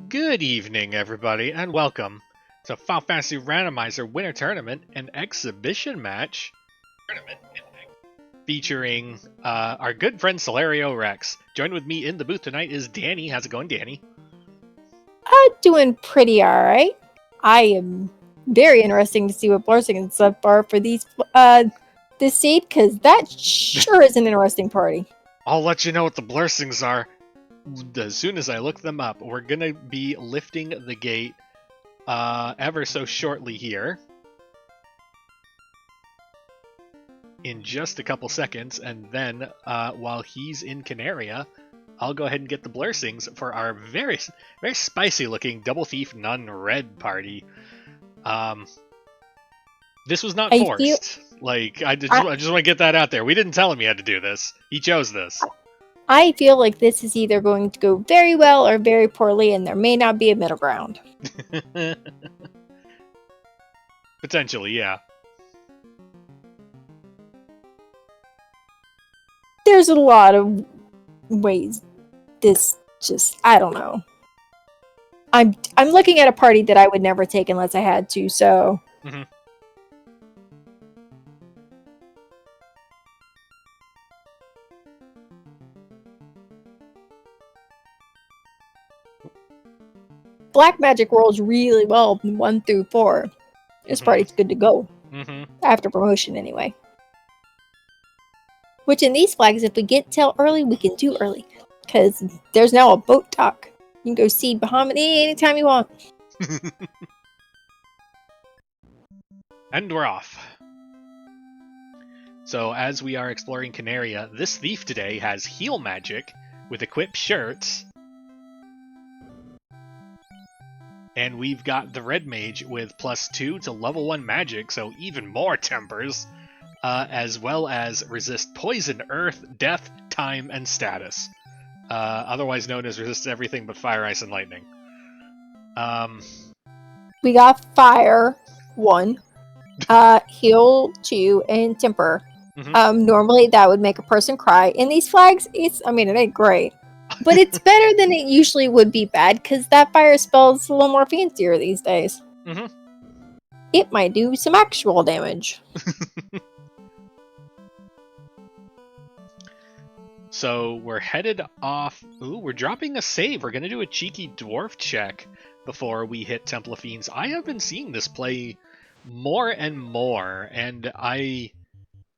Good evening, everybody, and welcome to Final Fantasy Randomizer Winter Tournament and Exhibition Match featuring our good friend SolarioRex. Joined with me in the booth tonight is Danny. How's it going, Danny? Doing pretty alright. I am very interesting to see what Blursing and stuff are for these this seed, because that sure is an interesting party. I'll let you know what the blursings are as soon as I look them up. We're gonna be lifting the gate ever so shortly here. In just a couple seconds, and then while he's in Canaria, I'll go ahead and get the blursings for our very spicy looking Double Thief Nun Red party. This was not forced. I just want to get that out there. We didn't tell him he had to do this. He chose this. I feel like this is either going to go very well or very poorly, and there may not be a middle ground. Potentially, yeah. There's a lot of ways this just, I don't know. I'm looking at a party that I would never take unless I had to, so... Mm-hmm. Black magic rolls really well 1 through 4. This party's good to go. After promotion, anyway. Which in these flags, if we get till early, we can do early. Because there's now a boat dock. You can go see Bahamut anytime you want. And we're off. So as we are exploring Canaria, this thief today has heal magic with equipped shirts. And we've got the red mage with +2 to level 1 magic, so even more tempers. As well as resist poison, earth, death, time, and status. Otherwise known as resist everything but fire, ice, and lightning. We got fire 1, heal 2, and temper. Normally that would make a person cry. In these flags, it ain't great. But it's better than it usually would be bad, because that fire spell is a little more fancier these days. It might do some actual damage. So we're headed off. Ooh, we're dropping a save. We're going to do a cheeky dwarf check before we hit Temple of Fiends. I have been seeing this play more and more, and I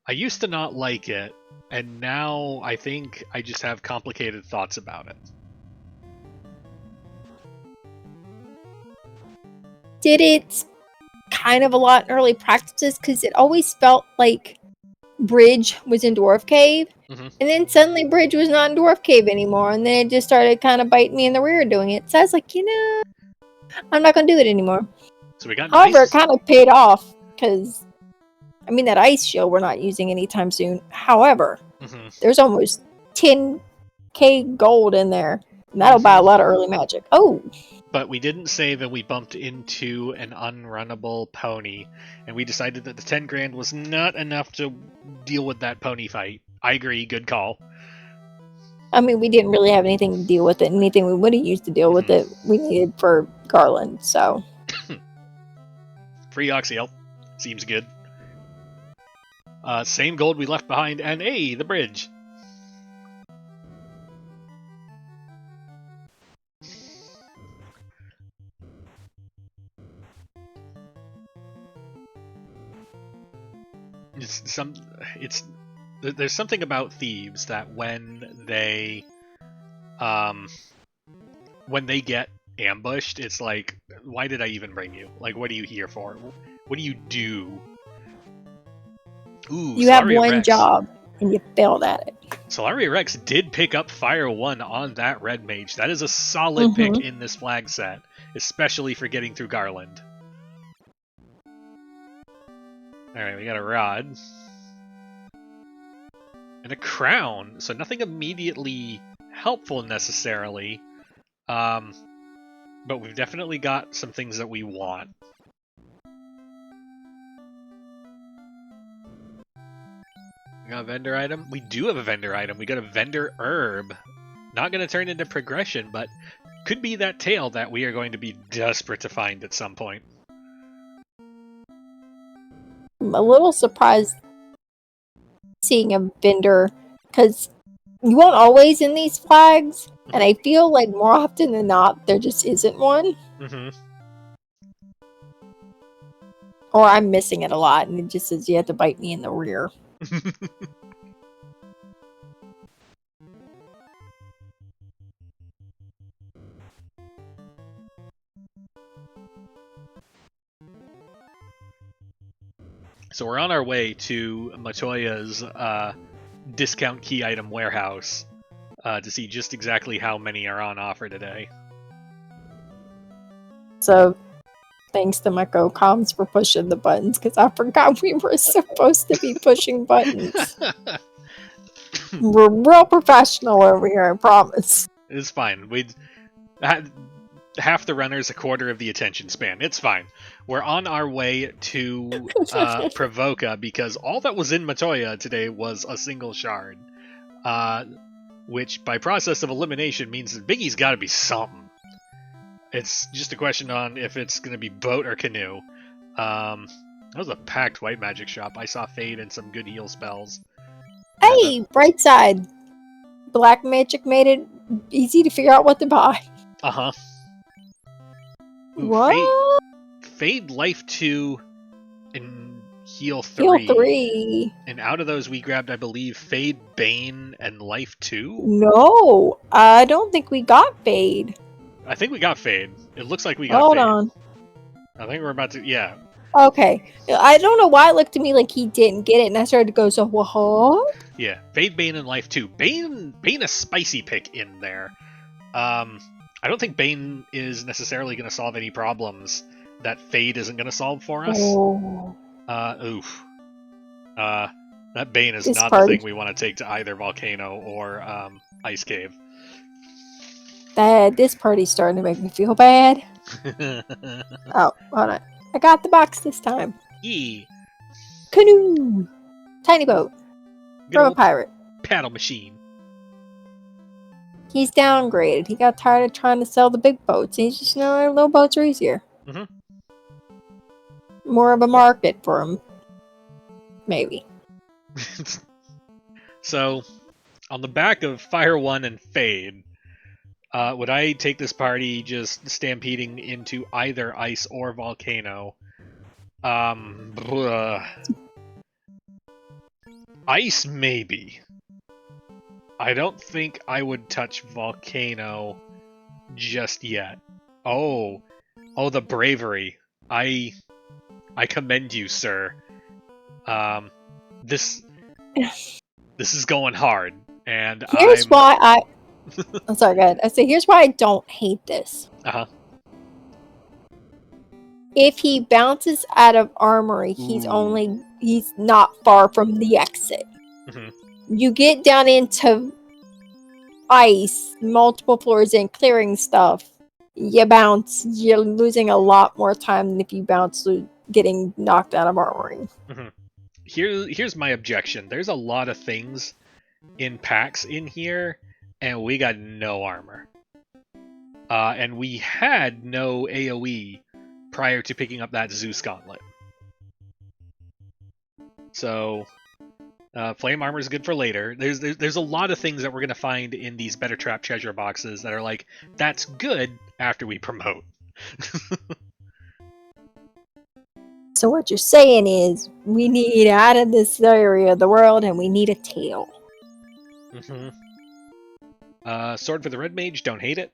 used to not like it, and now I think I just have complicated thoughts about it. Did it kind of a lot in early practices, because it always felt like Bridge was in Dwarf Cave, and then suddenly Bridge was not in Dwarf Cave anymore, and then it just started kind of biting me in the rear doing it. So I was like, I'm not going to do it anymore. So we got However, it kind of paid off, because, that ice shield we're not using anytime soon. However, there's almost 10k gold in there, and that'll buy a lot of early magic. Oh! But we didn't save, and we bumped into an unrunnable pony, and we decided that the 10 grand was not enough to deal with that pony fight. I agree, good call. We didn't really have anything to deal with it. Anything we would have used to deal with it, we needed for Garland, so... Free Oxy Health. Seems good. Same gold we left behind, and hey, the bridge! There's something about thieves that when they get ambushed, it's like, why did I even bring you? Like, what are you here for? What do you do? Ooh, you have one job and you failed at it. SolarioRex did pick up Fire 1 on that red mage. That is a solid pick in this flag set, especially for getting through Garland. Alright, we got a rod. And a crown, so nothing immediately helpful necessarily. But we've definitely got some things that we want. We got a vendor item? We do have a vendor item. We got a vendor herb. Not going to turn into progression, but could be that tail that we are going to be desperate to find at some point. I'm a little surprised seeing a vendor, because you won't always in these flags, and I feel like more often than not, there just isn't one. Mm-hmm. Or I'm missing it a lot, and it just says you have to bite me in the rear. So we're on our way to Matoya's discount key item warehouse to see just exactly how many are on offer today. So, thanks to my co-coms for pushing the buttons, because I forgot we were supposed to be pushing buttons. We're real professional over here, I promise. It's fine. Half the runners, a quarter of the attention span. It's fine. We're on our way to Provoca because all that was in Matoya today was a single shard. Which, by process of elimination, means that Biggie's got to be something. It's just a question on if it's going to be boat or canoe. That was a packed white magic shop. I saw Fade and some good heal spells. Hey, bright side. Black magic made it easy to figure out what to buy. Uh-huh. Ooh, What? Fade life 2 and heal 3. Heal 3. And out of those we grabbed, I believe, Fade, Bane, and life 2? No, I don't think we got Fade. I think we got Fade. It looks like we got Hold Fade. on. I think we're about to, yeah. Okay. I don't know why it looked to me like he didn't get it, and I started to go, so what? Yeah, Fade, Bane, and life 2. Bane a spicy pick in there. I don't think Bane is necessarily going to solve any problems that Fade isn't going to solve for us. Oh. Oof. That Bane is This not part- the thing we want to take to either Volcano or Ice Cave. This party's starting to make me feel bad. Oh, hold on. I got the box this time. Yee. Canoe! Tiny boat. Good From a old pirate. paddle machine. He's downgraded. He got tired of trying to sell the big boats. He's just, little boats are easier. Mhm. More of a market for him. Maybe. So, on the back of Fire 1 and Fade, would I take this party just stampeding into either Ice or Volcano? Ice, maybe. I don't think I would touch Volcano just yet. Oh, the bravery. I commend you, sir. This is going hard, and Here's why I'm sorry, go ahead. I say, here's why I don't hate this. Uh-huh. If he bounces out of Armory, he's not far from the exit. Mhm. You get down into Ice, multiple floors in, clearing stuff. You bounce, you're losing a lot more time than if you bounce getting knocked out of Armory. Mhm. Here's my objection. There's a lot of things in packs in here, and we got no armor. And we had no AoE prior to picking up that Zeus Gauntlet. So, flame armor is good for later. There's a lot of things that we're going to find in these Better Trap treasure boxes that are like, that's good after we promote. So what you're saying is, we need out of this area of the world, and we need a tail. Mm-hmm. Sword for the Red Mage, don't hate it.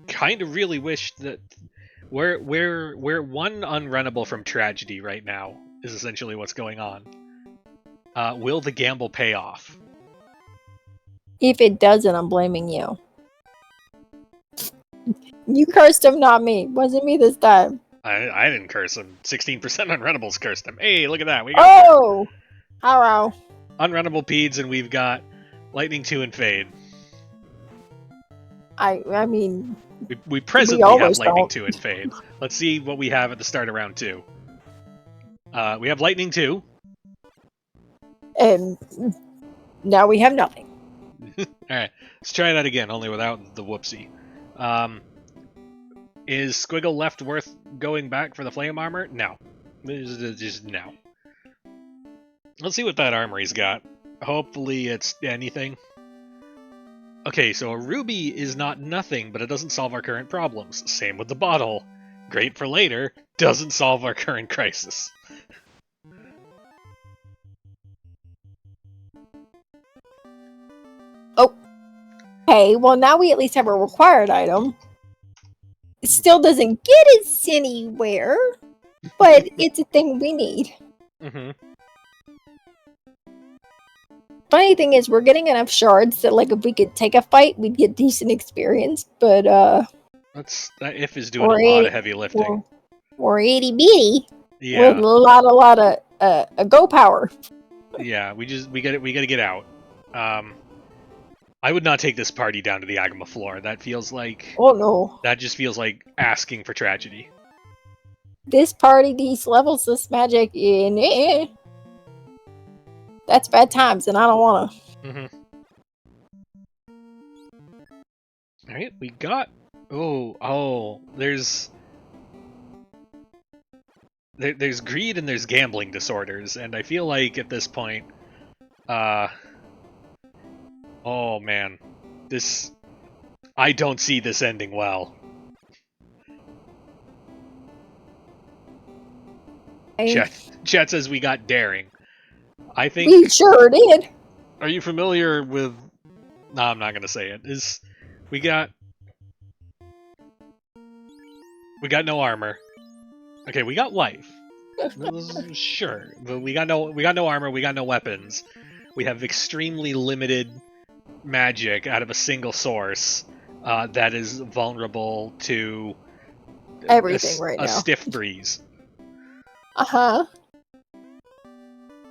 Kind of really wish that we're one unrunnable from tragedy right now is essentially what's going on. Will the gamble pay off? If it doesn't, I'm blaming you. You cursed him, not me. Wasn't me this time. I didn't curse him. 16% unrunnables cursed him. Hey, look at that. We got Oh! Hello. unrunnable peds, and we've got Lightning 2 and Fade. I mean... We presently have always Lightning don't. 2 and Fade. Let's see what we have at the start of round 2. We have Lightning 2. And now we have nothing. Alright, let's try that again, only without the whoopsie. Is Squiggle left worth going back for the flame armor? No. Just no. Let's see what that armory's got. Hopefully it's anything. Okay, so a ruby is not nothing, but it doesn't solve our current problems. Same with the bottle. Great for later, doesn't solve our current crisis. Oh. Hey, well now we at least have a required item. It still doesn't get us anywhere, but it's a thing we need. Mm-hmm. Funny thing is, we're getting enough shards that, like, if we could take a fight, we'd get decent experience, but, That if is doing a lot of heavy lifting. Or itty bitty. Yeah. With a lot of go power. Yeah, we gotta get out. I would not take this party down to the Agama floor. That feels like... Oh no. That just feels like asking for tragedy. This party, these levels, this magic, that's bad times, and I don't wanna. Mm-hmm. Alright, we got... Oh, there's greed and there's gambling disorders, and I feel like at this point, oh man, I don't see this ending well. Chat says we got daring. I think we sure did. Are you familiar with? No, I'm not gonna say it. We got no armor. Okay, we got life. Sure, but we got no armor. We got no weapons. We have extremely limited magic out of a single source that is vulnerable to everything right now. A stiff breeze. Uh-huh.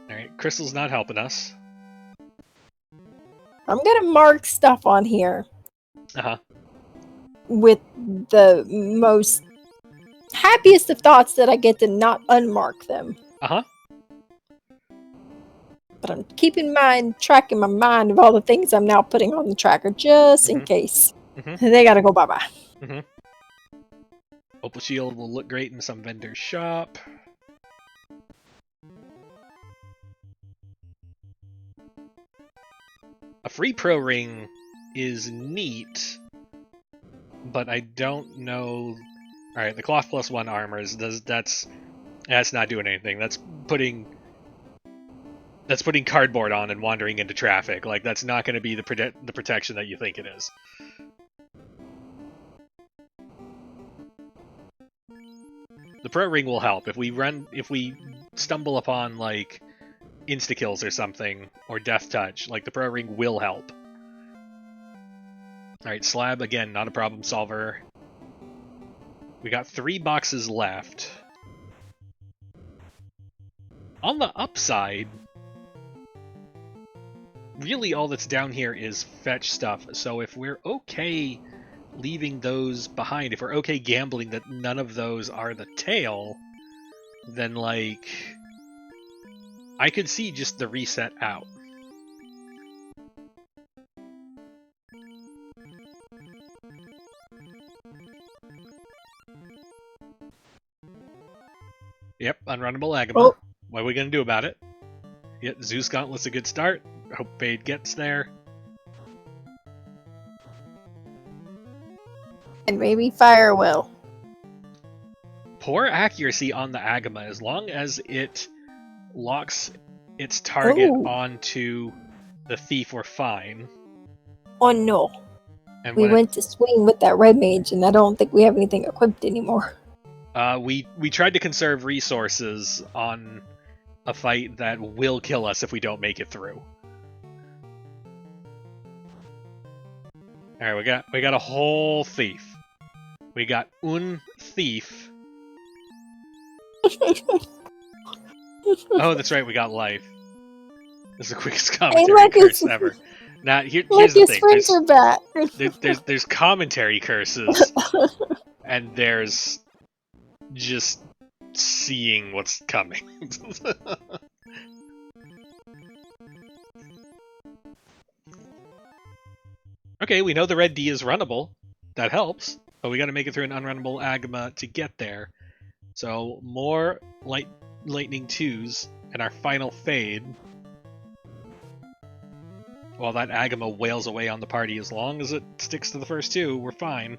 Alright, Crystal's not helping us. I'm gonna mark stuff on here. Uh-huh. With the most happiest of thoughts that I get to not unmark them. Uh-huh. But I'm keeping tracking my mind of all the things I'm now putting on the tracker just in case. They gotta go bye-bye. Opal Shield will look great in some vendor's shop. A free pro ring is neat, but I don't know. All right, the cloth plus 1 armors that's not doing anything. That's putting cardboard on and wandering into traffic. Like that's not going to be the protection that you think it is. The pro ring will help if we stumble upon like insta kills or something or death touch. Like the pro ring will help. All right, slab again, not a problem solver. We got 3 boxes left. On the upside, really all that's down here is fetch stuff. So if we're okay leaving those behind, if we're okay gambling that none of those are the tail, then like I could see just the reset out. Yep, unrunnable Agama. Oh. What are we gonna do about it? Yep, Zeus Gauntlet's a good start. Hope Fade gets there. And maybe Fire will. Poor accuracy on the Agama. As long as it locks its target onto the thief, we're fine. Oh no. And we went to swing with that red mage, and I don't think we have anything equipped anymore. We tried to conserve resources on a fight that will kill us if we don't make it through. All right, we got a whole thief. We got un thief. Oh, that's right. We got life. This is the quickest commentary curse ever. Now here's the thing. Friends are back. There's commentary curses, and there's just seeing what's coming. Okay, we know the red D is runnable. that helps, but we got to make it through an unrunnable Agama to get there. So more lightning 2s and our final fade. While that Agama wails away on the party, as long as it sticks to the first 2, we're fine.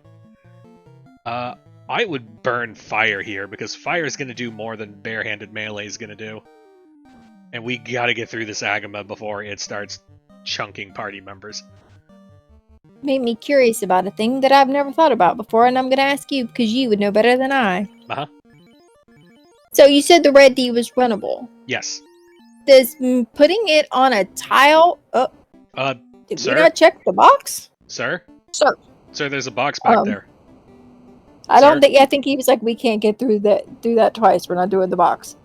I would burn fire here, because fire is going to do more than barehanded melee is going to do. And we got to get through this Agama before it starts chunking party members. Made me curious about a thing that I've never thought about before, and I'm going to ask you because you would know better than I. Uh-huh. So you said the red D was runnable. Yes. Does putting it on a tile... did sir? we not check the box? Sir? Sir. Sir, there's a box back there. I don't think... I think he was like, we can't get through that twice. We're not doing the box.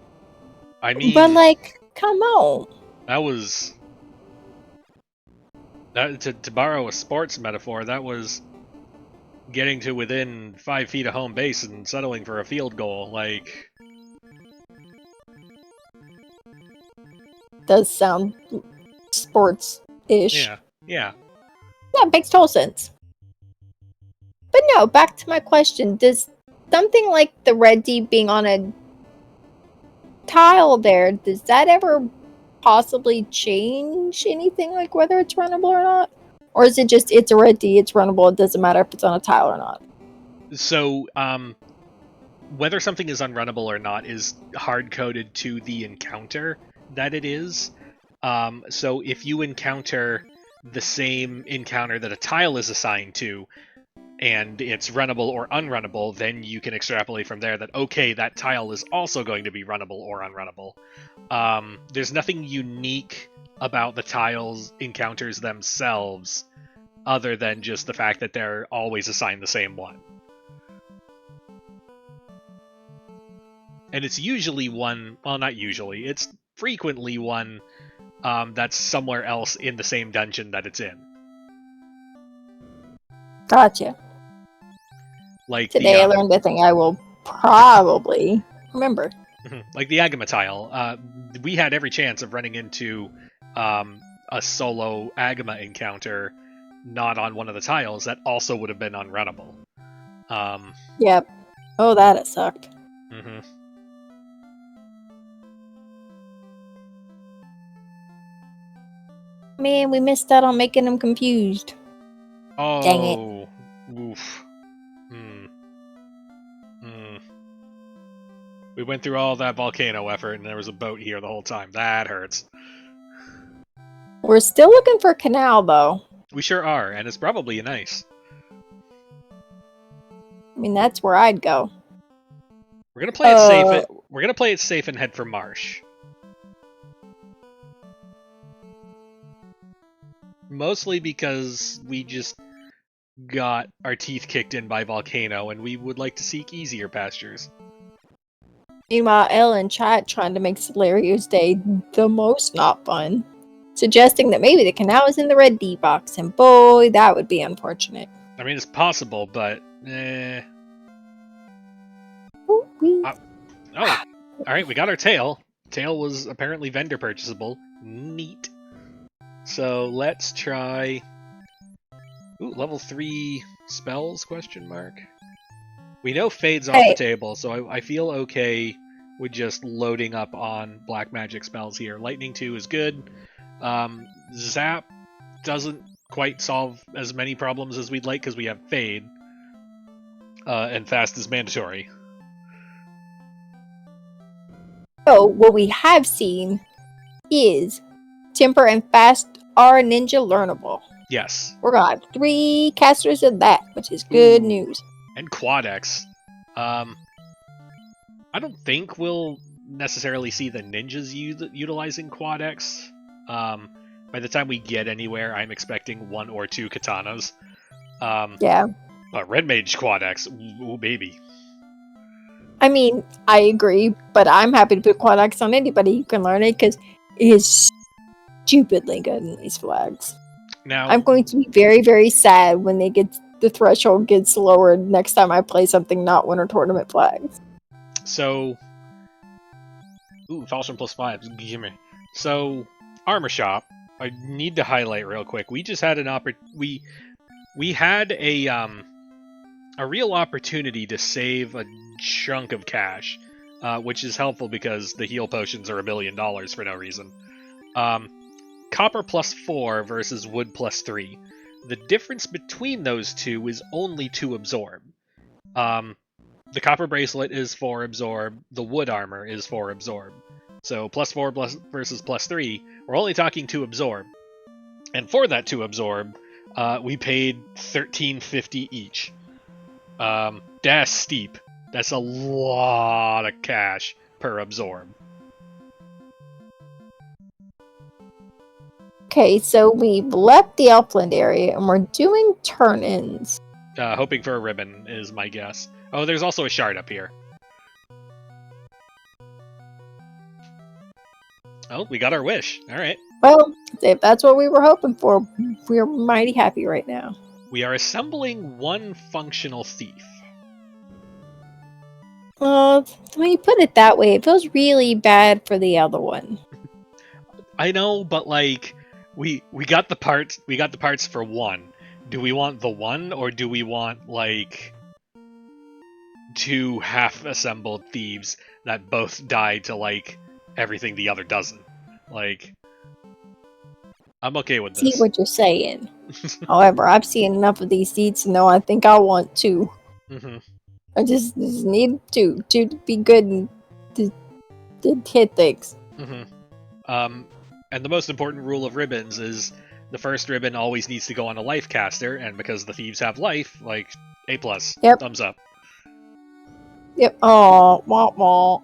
I mean... But, like, come on. That was... To borrow a sports metaphor, that was getting to within 5 feet of home base and settling for a field goal. Like... Does sound sports-ish. Yeah, yeah. Yeah, it makes total sense. But no, back to my question. Does something like the red D being on a tile there, does that ever possibly change anything, like whether it's runnable or not? Or is it just, it's a red D, it's runnable, it doesn't matter if it's on a tile or not? So, whether something is unrunnable or not is hard-coded to the encounter that it is. So if you encounter the same encounter that a tile is assigned to, and it's runnable or unrunnable, then you can extrapolate from there that, okay, that tile is also going to be runnable or unrunnable. There's nothing unique about the tiles encounters themselves, other than just the fact that they're always assigned the same one. And it's usually one, well, not usually, it's frequently one that's somewhere else in the same dungeon that it's in. Gotcha. Like today I learned a thing I will probably remember. Like the Agama tile. We had every chance of running into a solo Agama encounter not on one of the tiles that also would have been unrunnable. Yep. Oh, that it sucked. Mm-hmm. Man, we missed out on making them confused. Oh, dang it. Oof. We went through all that volcano effort and there was a boat here the whole time. That hurts. We're still looking for a canal, though. We sure are, and it's probably nice. I mean, that's where I'd go. We're gonna play it safe. We're gonna play it safe and head for marsh. Mostly because we just got our teeth kicked in by volcano, and we would like to seek easier pastures. Meanwhile, Elle in chat trying to make Solario's day the most not fun, suggesting that maybe the canal is in the red D box, and boy, that would be unfortunate. I mean, it's possible, but Oh, alright, we got our tail. Tail was apparently vendor purchasable. Neat. So let's try... Ooh, level 3 spells, question mark? We know Fade's off the table, so I feel okay with just loading up on black magic spells here. Lightning 2 is good. Zap doesn't quite solve as many problems as we'd like because we have Fade. And Fast is mandatory. So, what we have seen is Temper and Fast are ninja learnable. Yes. We're gonna have 3 casters of that, which is good news. And Quadex. I don't think we'll necessarily see the ninjas utilizing Quadex. By the time we get anywhere, I'm expecting 1 or 2 katanas. Yeah. But Red Mage Quadex, ooh baby. I mean, I agree, but I'm happy to put Quadex on anybody who can learn it, because it is stupidly good in these flags. Now, I'm going to be very, very sad when the threshold gets lowered next time I play something not Winter Tournament flags. So, Falstrom +5, gimme. So, Armor Shop, I need to highlight real quick. We just had an we had a a real opportunity to save a chunk of cash, which is helpful because the heal potions are $1 billion for no reason. Copper +4 versus wood +3. The difference between those two is only 2 absorb. The copper bracelet is 4 absorb, the wood armor is 4 absorb. So +4 versus +3, we're only talking 2 absorb. And for that 2 absorb, we paid $13.50 each. That's steep. That's a lot of cash per absorb. Okay, so we've left the Elfland area and we're doing turn-ins. Hoping for a ribbon is my guess. Oh, there's also a shard up here. Oh, we got our wish. All right. Well, if that's what we were hoping for, we're mighty happy right now. We are assembling one functional thief. Well, when you put it that way, it feels really bad for the other one. I know, but like, we got the parts. We got the parts for one. Do we want the one, or do we want like 2 half-assembled thieves that both die to like everything the other doesn't? Like, I'm okay with this. See what you're saying. However, I've seen enough of these seeds to know I think I want 2. Mm-hmm. I just need 2 to be good and to hit things. Mm-hmm. And the most important rule of ribbons is the first ribbon always needs to go on a life caster, and because the thieves have life, like, A+. Yep. Thumbs up. Yep. Oh, wah wah.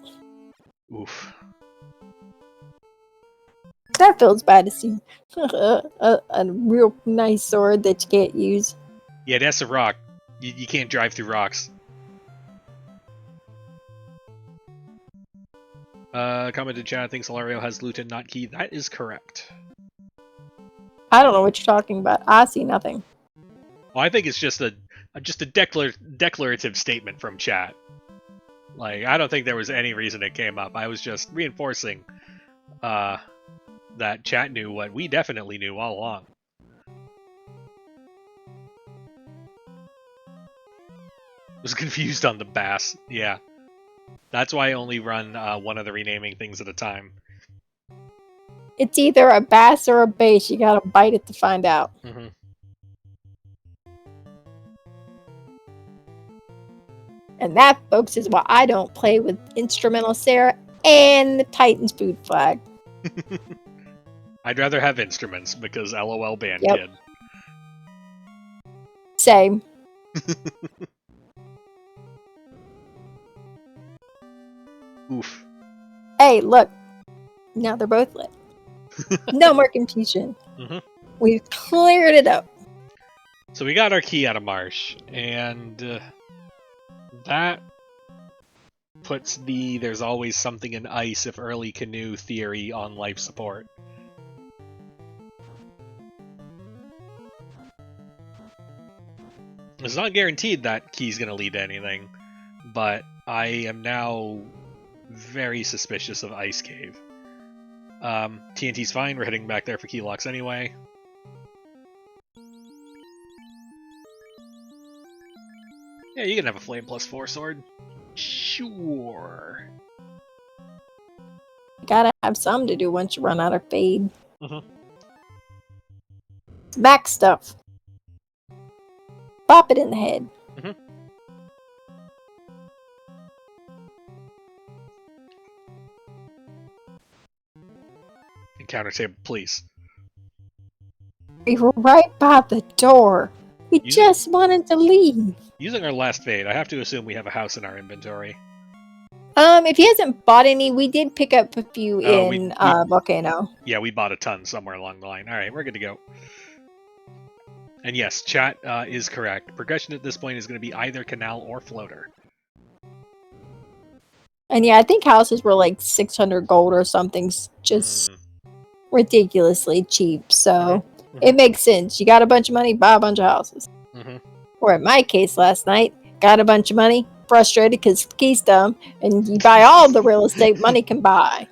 Oof. That feels bad to see a real nice sword that you can't use. Yeah, that's a rock. You can't drive through rocks. Commented chat, thinks Solario has loot and not key. That is correct. I don't know what you're talking about. I see nothing. Well, I think it's just a declarative statement from chat. Like, I don't think there was any reason it came up. I was just reinforcing that chat knew what we definitely knew all along. Was confused on the bass. Yeah. That's why I only run one of the renaming things at a time. It's either a bass or a bass. You gotta bite it to find out. Mm-hmm. And that, folks, is why I don't play with Instrumental Sarah and the Titan's food flag. I'd rather have instruments because LOL band Yep. kid. Same. Oof. Hey, look. Now they're both lit. No more confusion. Mm-hmm. We've cleared it up. So we got our key out of Marsh, and that puts the there's always something in ice if early canoe theory on life support. It's not guaranteed that key's going to lead to anything, but I am now very suspicious of Ice Cave. TNT's fine, we're heading back there for key locks anyway. Yeah, you can have a flame +4 sword. Sure. You gotta have some to do once you run out of fade. Mm-hmm. Back stuff. Bop it in the head. Mm-hmm. Encounter table, please. We were right by the door. We just wanted to leave. Using our last fade, I have to assume we have a house in our inventory. If he hasn't bought any, we did pick up a few in Volcano. Yeah, we bought a ton somewhere along the line. Alright, we're good to go. And yes, chat is correct. Progression at this point is going to be either canal or floater. And yeah, I think houses were like 600 gold or something. Just ridiculously cheap. So it makes sense. You got a bunch of money, buy a bunch of houses. Or in my case last night, got a bunch of money, frustrated because Key's dumb, and you buy all the real estate money can buy.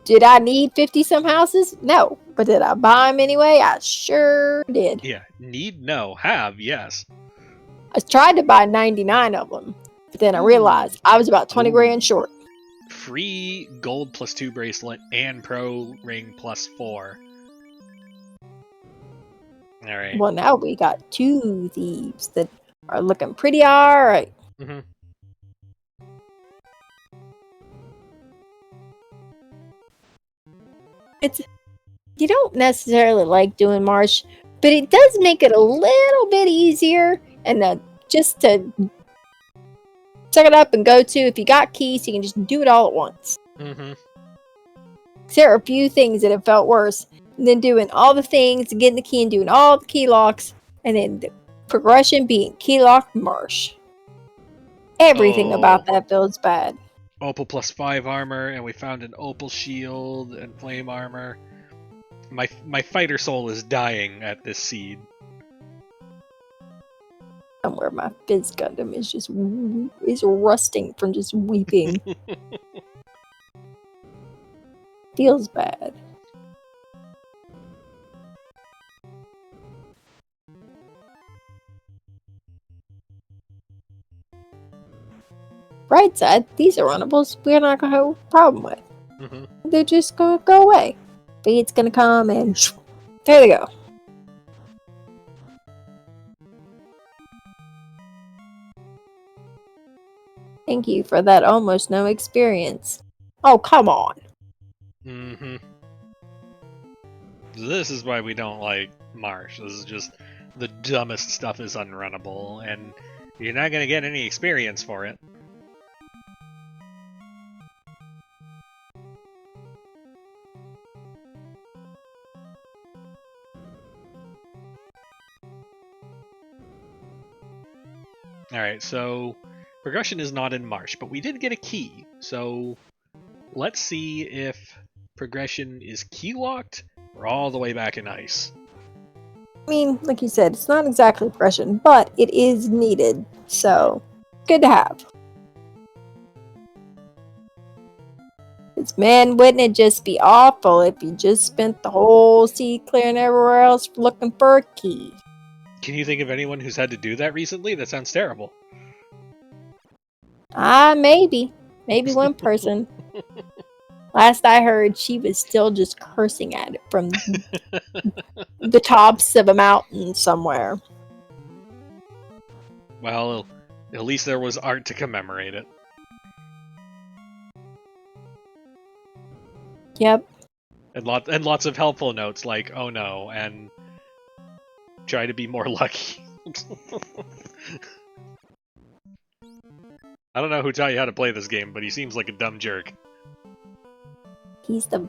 Did I need 50 some houses? No. But did I buy them anyway? I sure did. Yeah, need no, have yes. I tried to buy 99 of them, but then I realized I was about 20 grand short. Free gold +2 bracelet and pro ring +4. Alright. Well, now we got 2 thieves that are looking pretty alright. Mm-hmm. You don't necessarily like doing marsh, but it does make it a little bit easier, and just to suck it up and go to. If you got keys, you can just do it all at once. Mm-hmm. There are a few things that have felt worse than doing all the things, getting the key and doing all the key locks, and then the progression being key lock marsh. Everything about that feels bad. Opal +5 armor, and we found an opal shield and flame armor. My fighter soul is dying at this seed. Somewhere my Fizz Gundam is rusting from just weeping. Feels bad. Bright side, these are runnables we're not gonna have a problem with. Mm-hmm. They're just gonna go away. Fate's gonna come and there they go. Thank you for that almost no experience. Oh, come on. Mm-hmm. This is why we don't like marsh. This is just the dumbest stuff is unrunnable, and you're not gonna get any experience for it. Alright, so progression is not in marsh, but we did get a key, so let's see if progression is key locked or all the way back in ice. I mean, like you said, it's not exactly progression, but it is needed, so good to have. Because, man, wouldn't it just be awful if you just spent the whole sea clearing everywhere else looking for a key? Can you think of anyone who's had to do that recently? That sounds terrible. Maybe. Maybe one person. Last I heard, she was still just cursing at it from the tops of a mountain somewhere. Well, at least there was art to commemorate it. Yep. And lots of helpful notes like, oh no, and try to be more lucky. I don't know who taught you how to play this game, but he seems like a dumb jerk. He's the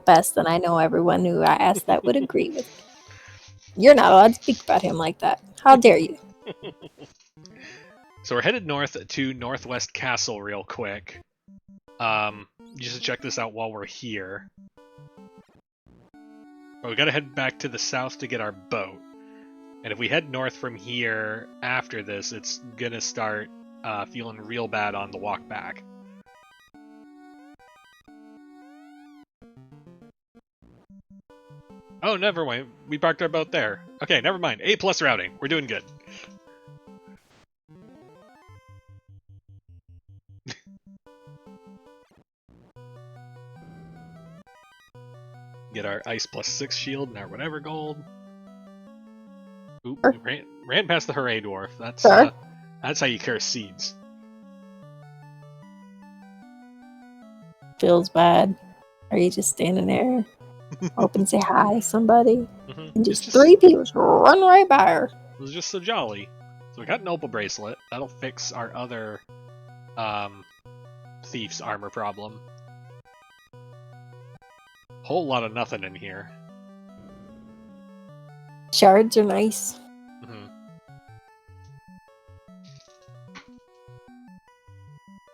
best, and I know everyone who I asked that would agree with me. You're not allowed to speak about him like that. How dare you? So we're headed north to Northwest Castle real quick. Just to check this out while we're here. But we gotta head back to the south to get our boat. And if we head north from here after this, it's gonna start feeling real bad on the walk back. Oh, never mind. We parked our boat there. Okay, never mind. A+ routing. We're doing good. Get our ice +6 shield and our whatever gold. Oop, we ran past the Hooray Dwarf. That's how you curse seeds. Feels bad. Are you just standing there, hoping to say hi to somebody? And just 3 people just run right by her. It was just so jolly. So we got an opal bracelet. That'll fix our other thief's armor problem. Whole lot of nothing in here. Shards are nice.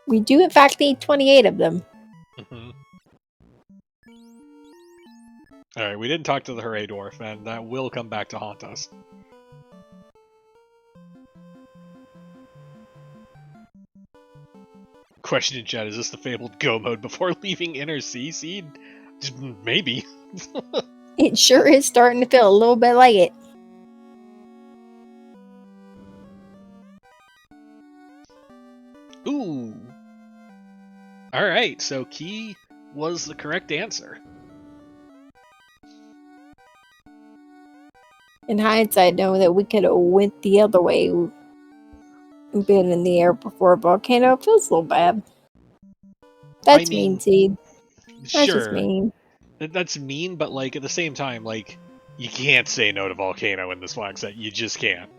We do, in fact, need 28 of them. Alright, we didn't talk to the Hooray Dwarf, and that will come back to haunt us. Question in chat, is this the fabled go mode before leaving inner sea seed? Maybe. It sure is starting to feel a little bit like it. Ooh. Alright, so Key was the correct answer. In hindsight, knowing that we could have went the other way, been in the air before a volcano, it feels a little bad. That's mean, Seed. That's just mean. That's mean, but like at the same time, like you can't say no to volcano in this flag set. You just can't.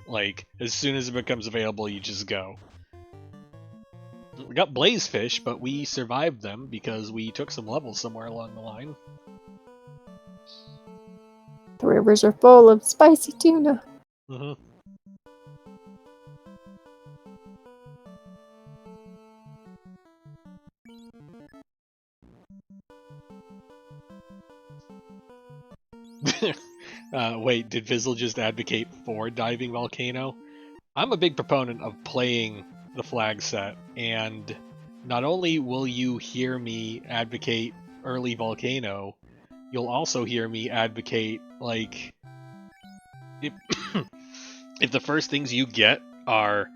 Like as soon as it becomes available, you just go. We got blazefish, but we survived them because we took some levels somewhere along the line. The rivers are full of spicy tuna. Mm-hmm. Wait, did Fizzle just advocate for diving volcano? I'm a big proponent of playing the flag set, and not only will you hear me advocate early volcano, you'll also hear me advocate, like, if the first things you get are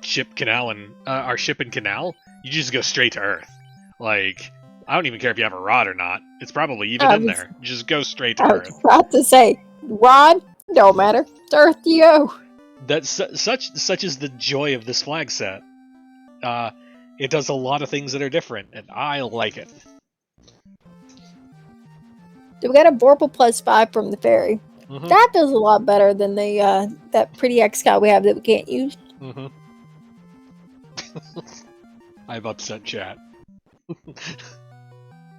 ship and canal, you just go straight to Earth. Like, I don't even care if you have a rod or not. It's probably even in there. Just go straight to Earth. I was about to say, rod, don't matter. To Earth you go. That's such is the joy of this flag set. It does a lot of things that are different, and I like it. We got a Vorpal +5 from the fairy. Mm-hmm. That does a lot better than the that pretty X-Scout we have that we can't use. Mm-hmm. I've upset chat.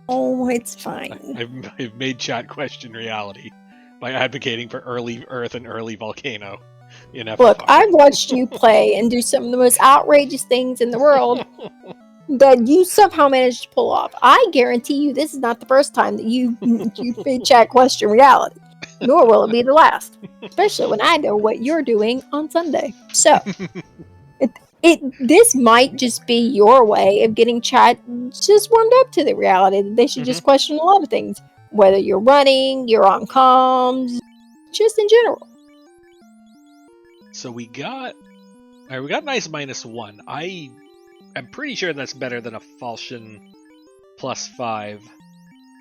Oh, it's fine. I've made chat question reality by advocating for early Earth and early volcano. Look, I've watched you play and do some of the most outrageous things in the world that you somehow managed to pull off. I guarantee you this is not the first time that you made chat question reality, nor will it be the last, especially when I know what you're doing on Sunday. So, this might just be your way of getting chat just warmed up to the reality that they should just question a lot of things, whether you're running, you're on comms, just in general. So we got nice -1. I'm pretty sure that's better than a falchion +5.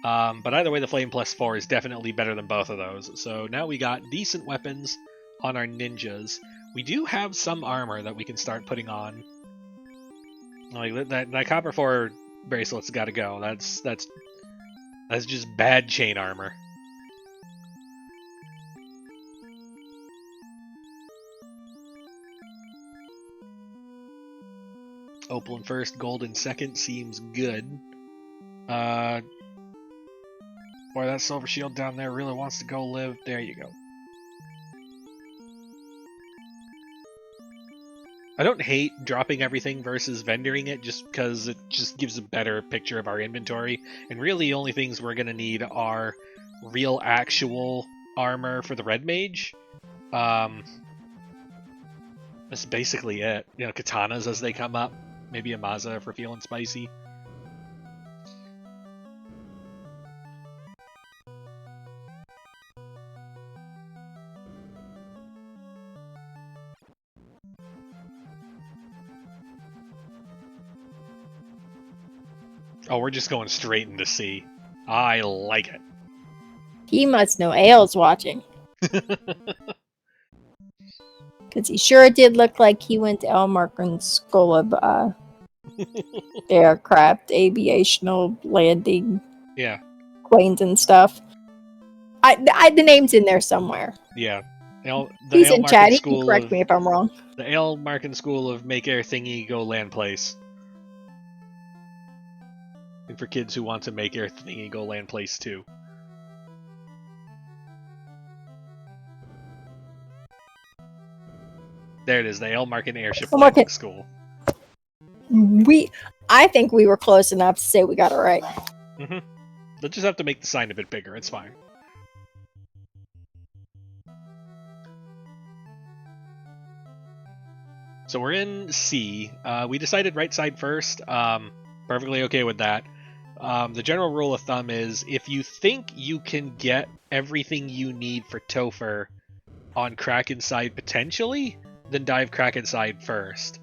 But either way, the flame +4 is definitely better than both of those. So now we got decent weapons on our ninjas. We do have some armor that we can start putting on. Like that copper 4 bracelet's got to go. That's just bad chain armor. Opal in first, gold in second seems good. Boy, that silver shield down there really wants to go live. There you go. I don't hate dropping everything versus vendoring it just because it just gives a better picture of our inventory. And really the only things we're going to need are real actual armor for the red mage. That's basically it. You know, katanas as they come up. Maybe a Maza if we're feeling spicy. Oh, we're just going straight into sea. I like it. He must know Ale's watching. Because he sure did look like he went to L. Markin's School of Aircraft, Aviational, Landing, Planes and stuff. The name's in there somewhere. Yeah. He's in chat. He can correct me if I'm wrong. The L. Markin School of Make Air Thingy Go Land Place. And for kids who want to make Air Thingy Go Land Place too. There it is, the L. Markin Airship Landing School. I think we were close enough to say we got it right. They'll just have to make the sign a bit bigger, it's fine. So we're in C. We decided right side first. Perfectly okay with that. The general rule of thumb is if you think you can get everything you need for Topher on Kraken side potentially, then dive Kraken side first.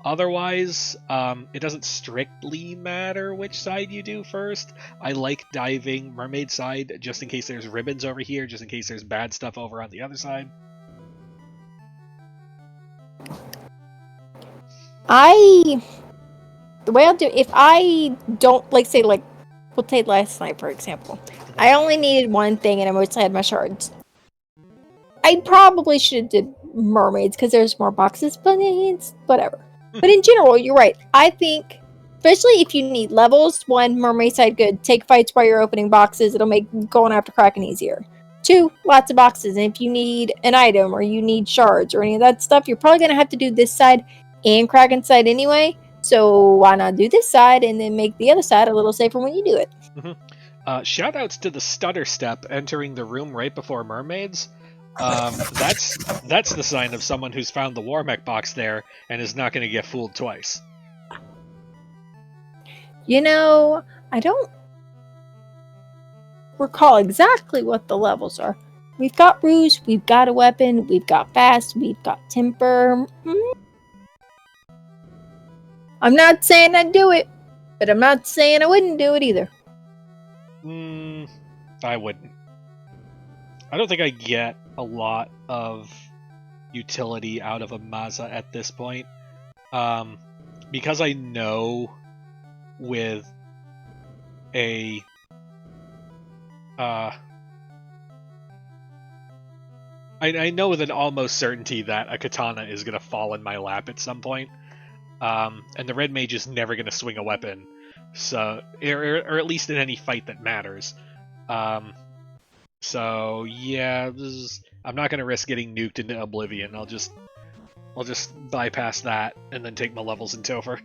Otherwise, it doesn't strictly matter which side you do first. I like diving Mermaid side just in case there's ribbons over here, just in case there's bad stuff over on the other side. The way I'll do, if I don't, like, say, like, we'll take last night, for example. I only needed one thing and I mostly had my shards. I probably should have did mermaids because there's more boxes, but it's whatever. But in general, you're right. I think, especially if you need levels, 1, mermaid side good. Take fights while you're opening boxes. It'll make going after Kraken easier. 2, lots of boxes. And if you need an item or you need shards or any of that stuff, you're probably going to have to do this side and Kraken side anyway. So why not do this side and then make the other side a little safer when you do it? Shoutouts to the stutter step entering the room right before mermaids. That's the sign of someone who's found the war mech box there and is not going to get fooled twice. You know, I don't recall exactly what the levels are. We've got Rouge, we've got a weapon, we've got Fast, we've got Temper. I'm not saying I'd do it, but I'm not saying I wouldn't do it either. I wouldn't. I don't think I get a lot of utility out of a Maza at this point. Because I know with a I know with an almost certainty that a katana is going to fall in my lap at some point. And the red mage is never going to swing a weapon, so or at least in any fight that matters. So yeah, I'm not going to risk getting nuked into oblivion. I'll just bypass that and then take my levels in Topher.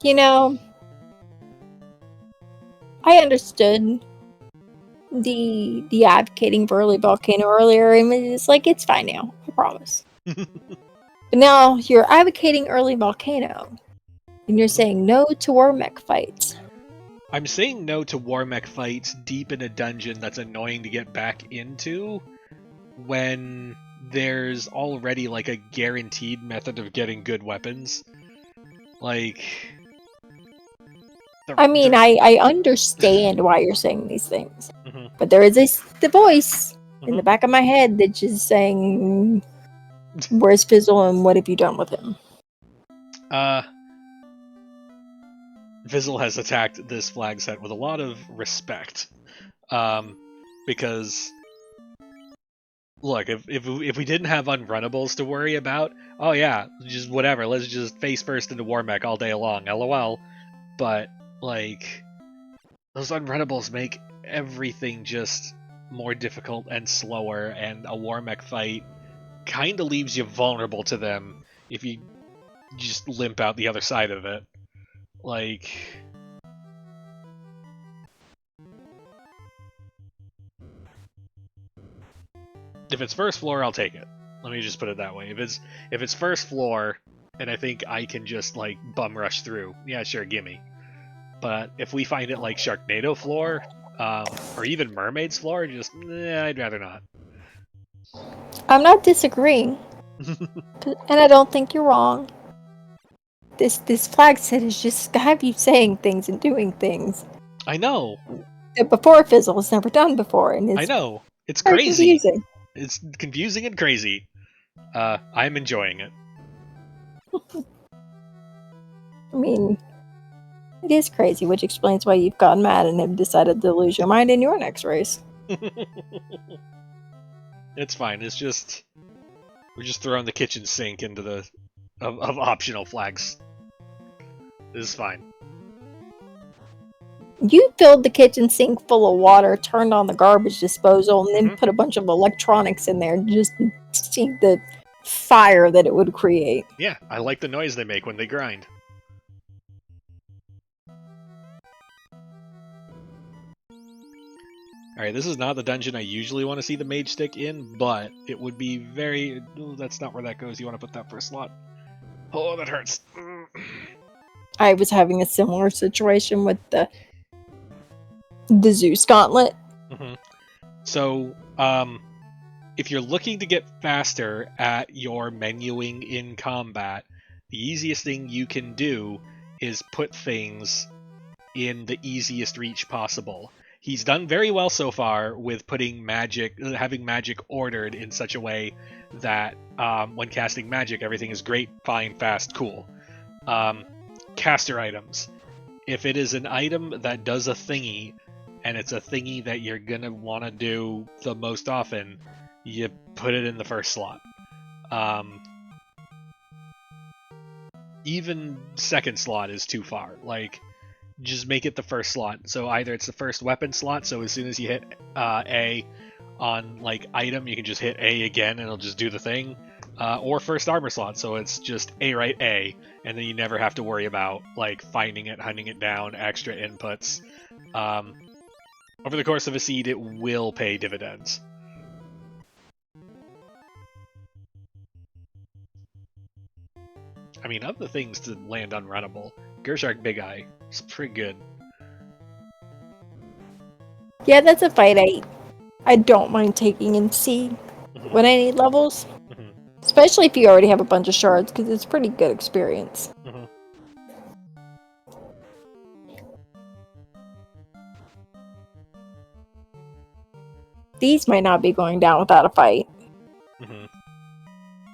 You know, I understood the advocating for early volcano earlier, and it's like, it's fine now, I promise. But now you're advocating early volcano, and you're saying no to war mech fights. I'm saying no to war mech fights deep in a dungeon that's annoying to get back into when there's already like a guaranteed method of getting good weapons. Like, I understand why you're saying these things, but there is the voice in the back of my head that's just saying, "Where's Fizzle and what have you done with him?" Fizzle has attacked this flag set with a lot of respect, because look, if we didn't have unrunnables to worry about, oh yeah, just whatever, let's just face first into war mech all day long, lol. But like, those unrunnables make everything just more difficult and slower, and a war mech fight kind of leaves you vulnerable to them if you just limp out the other side of it. Like, if it's first floor, I'll take it. Let me just put it that way. If it's first floor, and I think I can just like bum rush through, yeah, sure, gimme. But if we find it like Sharknado floor, or even Mermaid's floor, just I'd rather not. I'm not disagreeing, and I don't think you're wrong. This flag set is just to have you saying things and doing things. I know. That before Fizzle was never done before, and it's I know. It's crazy. Confusing. It's confusing and crazy. I'm enjoying it. I mean, it is crazy, which explains why you've gotten mad and have decided to lose your mind in your next race. It's fine. It's just we're just throwing the kitchen sink into the of optional flags. This is fine. You filled the kitchen sink full of water, turned on the garbage disposal, and then put a bunch of electronics in there just to see the fire that it would create. Yeah, I like the noise they make when they grind. Alright, this is not the dungeon I usually want to see the mage stick in, but it would be very... Oh, that's not where that goes. You want to put that for a slot. Oh, that hurts. I was having a similar situation with the Zeus Gauntlet. So, if you're looking to get faster at your menuing in combat, the easiest thing you can do is put things in the easiest reach possible. He's done very well so far with putting having magic ordered in such a way that when casting magic, everything is great, fine, fast, cool. Caster items. If it is an item that does a thingy, and it's a thingy that you're gonna want to do the most often, you put it in the first slot. Even second slot is too far. Like, just make it the first slot. So either it's the first weapon slot, so as soon as you hit A on like item, you can just hit A again and it'll just do the thing. Or first armor slot, so it's just A right A, and then you never have to worry about like finding it, hunting it down, extra inputs. Over the course of a seed, it will pay dividends. I mean, of the things to land unrunnable, Gershark Big Eye is pretty good. Yeah, that's a fight I don't mind taking in seed when I need levels. Especially if you already have a bunch of shards, because it's pretty good experience. These might not be going down without a fight.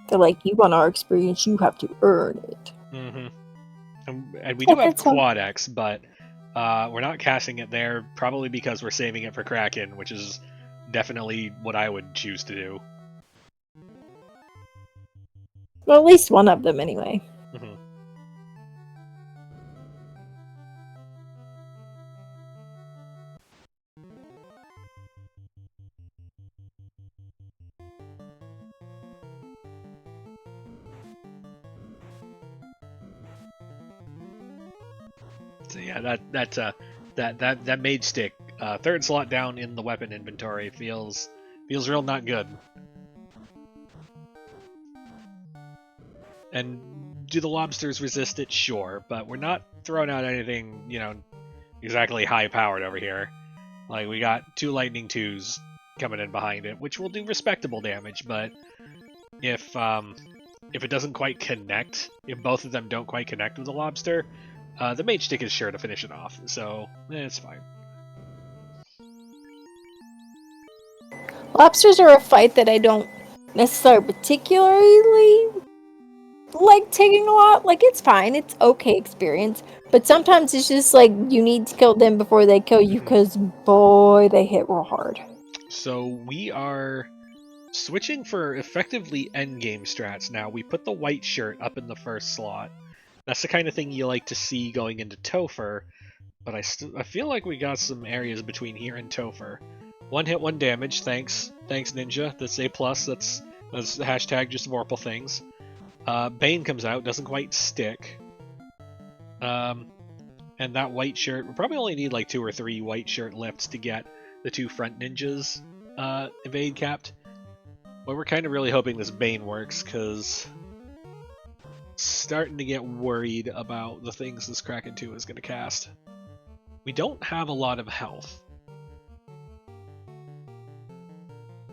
They're like, you want our experience, you have to earn it. And we do have Quad X, but we're not casting it there, probably because we're saving it for Kraken, which is definitely what I would choose to do. Well, at least one of them, anyway. So yeah, that mage stick, third slot down in the weapon inventory feels real not good. And do the lobsters resist it? Sure, but we're not throwing out anything, exactly high powered over here. Like, we got 2 lightning 2s coming in behind it, which will do respectable damage, but if it doesn't quite connect, if both of them don't quite connect with the lobster, the mage stick is sure to finish it off, so it's fine. Lobsters are a fight that I don't necessarily particularly like taking a lot. Like, it's fine, it's okay experience, but sometimes it's just like you need to kill them before they kill you, because boy, they hit real hard. So we are switching for effectively endgame strats now. We put the white shirt up in the first slot. That's the kind of thing you like to see going into Topher, but I feel like we got some areas between here and Topher. 1 hit, 1 damage. Thanks Ninja. That's A+. That's hashtag just Vorpal things. Bane comes out, doesn't quite stick. And that white shirt, we'll probably only need like 2 or 3 white shirt lifts to get the 2 front ninjas evade capped. But we're kind of really hoping this Bane works, because starting to get worried about the things this Kraken 2 is going to cast. We don't have a lot of health.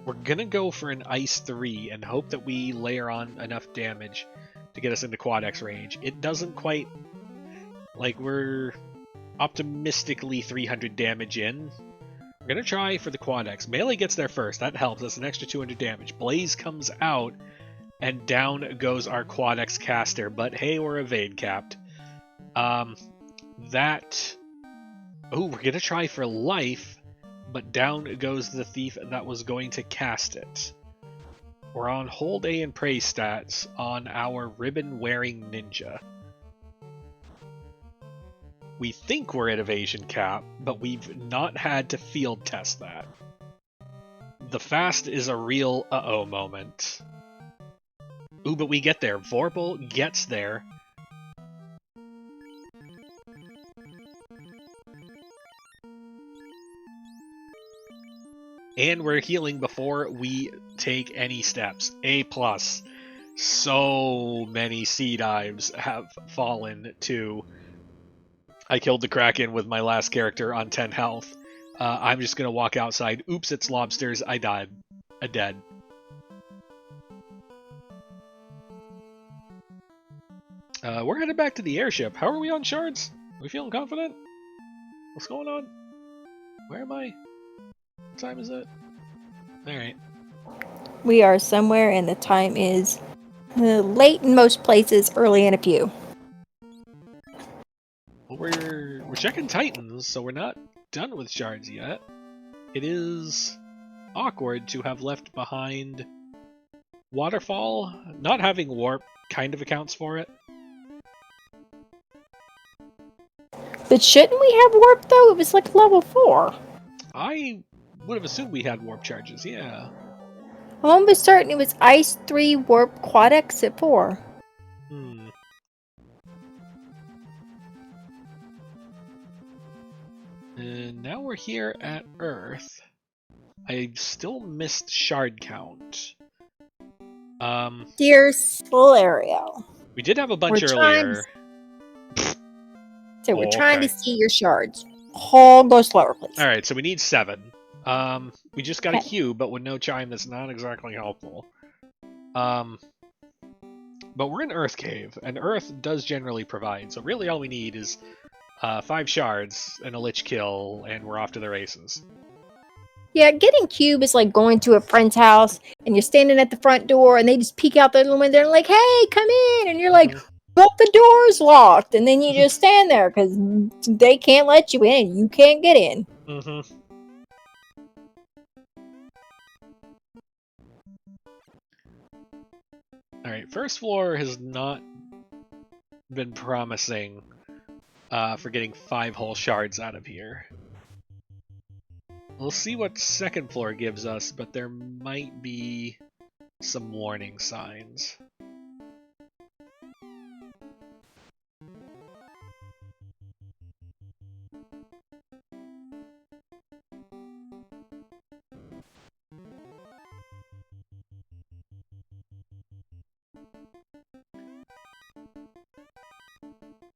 We're going to go for an Ice 3 and hope that we layer on enough damage to get us into Quad X range. It doesn't quite... Like, we're optimistically 300 damage in. We're going to try for the Quad X. Melee gets there first. That helps. That's an extra 200 damage. Blaze comes out, and down goes our Quad X caster. But hey, we're evade capped. Ooh, we're going to try for life, but down goes the thief that was going to cast it. We're on hold A and pray stats on our ribbon-wearing ninja. We think we're at evasion cap, but we've not had to field test that. The fast is a real uh-oh moment. Ooh, but we get there. Vorpal gets there. And we're healing before we take any steps. A+. So many sea dives have fallen to. I killed the Kraken with my last character on 10 health. I'm just gonna walk outside. Oops, it's lobsters. I died. I dead. We're headed back to the airship. How are we on shards? Are we feeling confident? What's going on? Where am I? What time is it? Alright. We are somewhere, and the time is late in most places, early in a few. Well, we're checking Titans, so we're not done with shards yet. It is awkward to have left behind Waterfall. Not having warp kind of accounts for it. But shouldn't we have warp, though? It was like level 4. I would have assumed we had warp charges, yeah. I'm almost certain it was Ice 3 warp quad X at 4. And now we're here at Earth. I still missed shard count. Dear Solario. We did have a bunch earlier. So we're trying to see your shards. Go slower, please. Alright, so we need 7. We just got a cube, but with no chime, that's not exactly helpful. But we're in Earth Cave, and Earth does generally provide, so really all we need is 5 shards and a Lich Kill, and we're off to the races. Yeah, getting cube is like going to a friend's house, and you're standing at the front door, and they just peek out the little window and like, hey, come in! And you're like, but the door's locked, and then you just stand there, because they can't let you in, and you can't get in. Alright, first floor has not been promising for getting 5 whole shards out of here. We'll see what second floor gives us, but there might be some warning signs.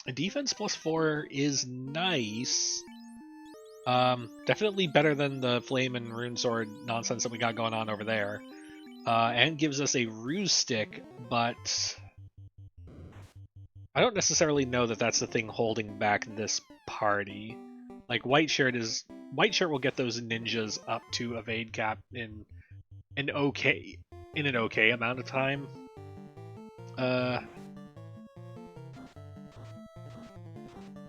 A defense +4 is nice. Definitely better than the flame and rune sword nonsense that we got going on over there. And gives us a ruse stick, but I don't necessarily know that that's the thing holding back this party. Like white shirt will get those ninjas up to evade cap in an okay amount of time.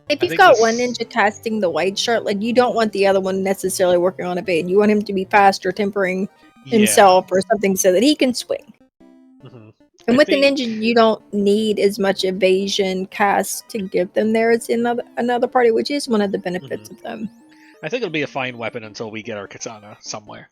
If you've got one ninja casting the white shirt, like you don't want the other one necessarily working on evade. You want him to be faster tempering himself or something so that he can swing. And with the ninja, you don't need as much evasion cast to give them there as in another party, which is one of the benefits of them. I think it'll be a fine weapon until we get our katana somewhere.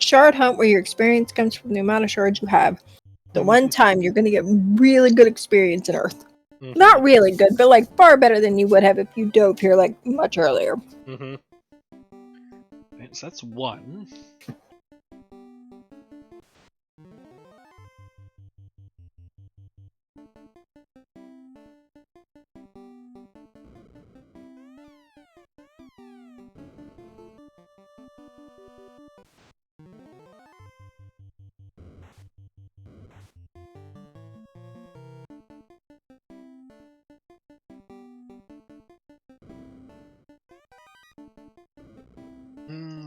Shard hunt, where your experience comes from the amount of shards you have. The one time you're going to get really good experience in Earth. Not really good, but like far better than you would have if you dove here like much earlier. Right, so that's 1.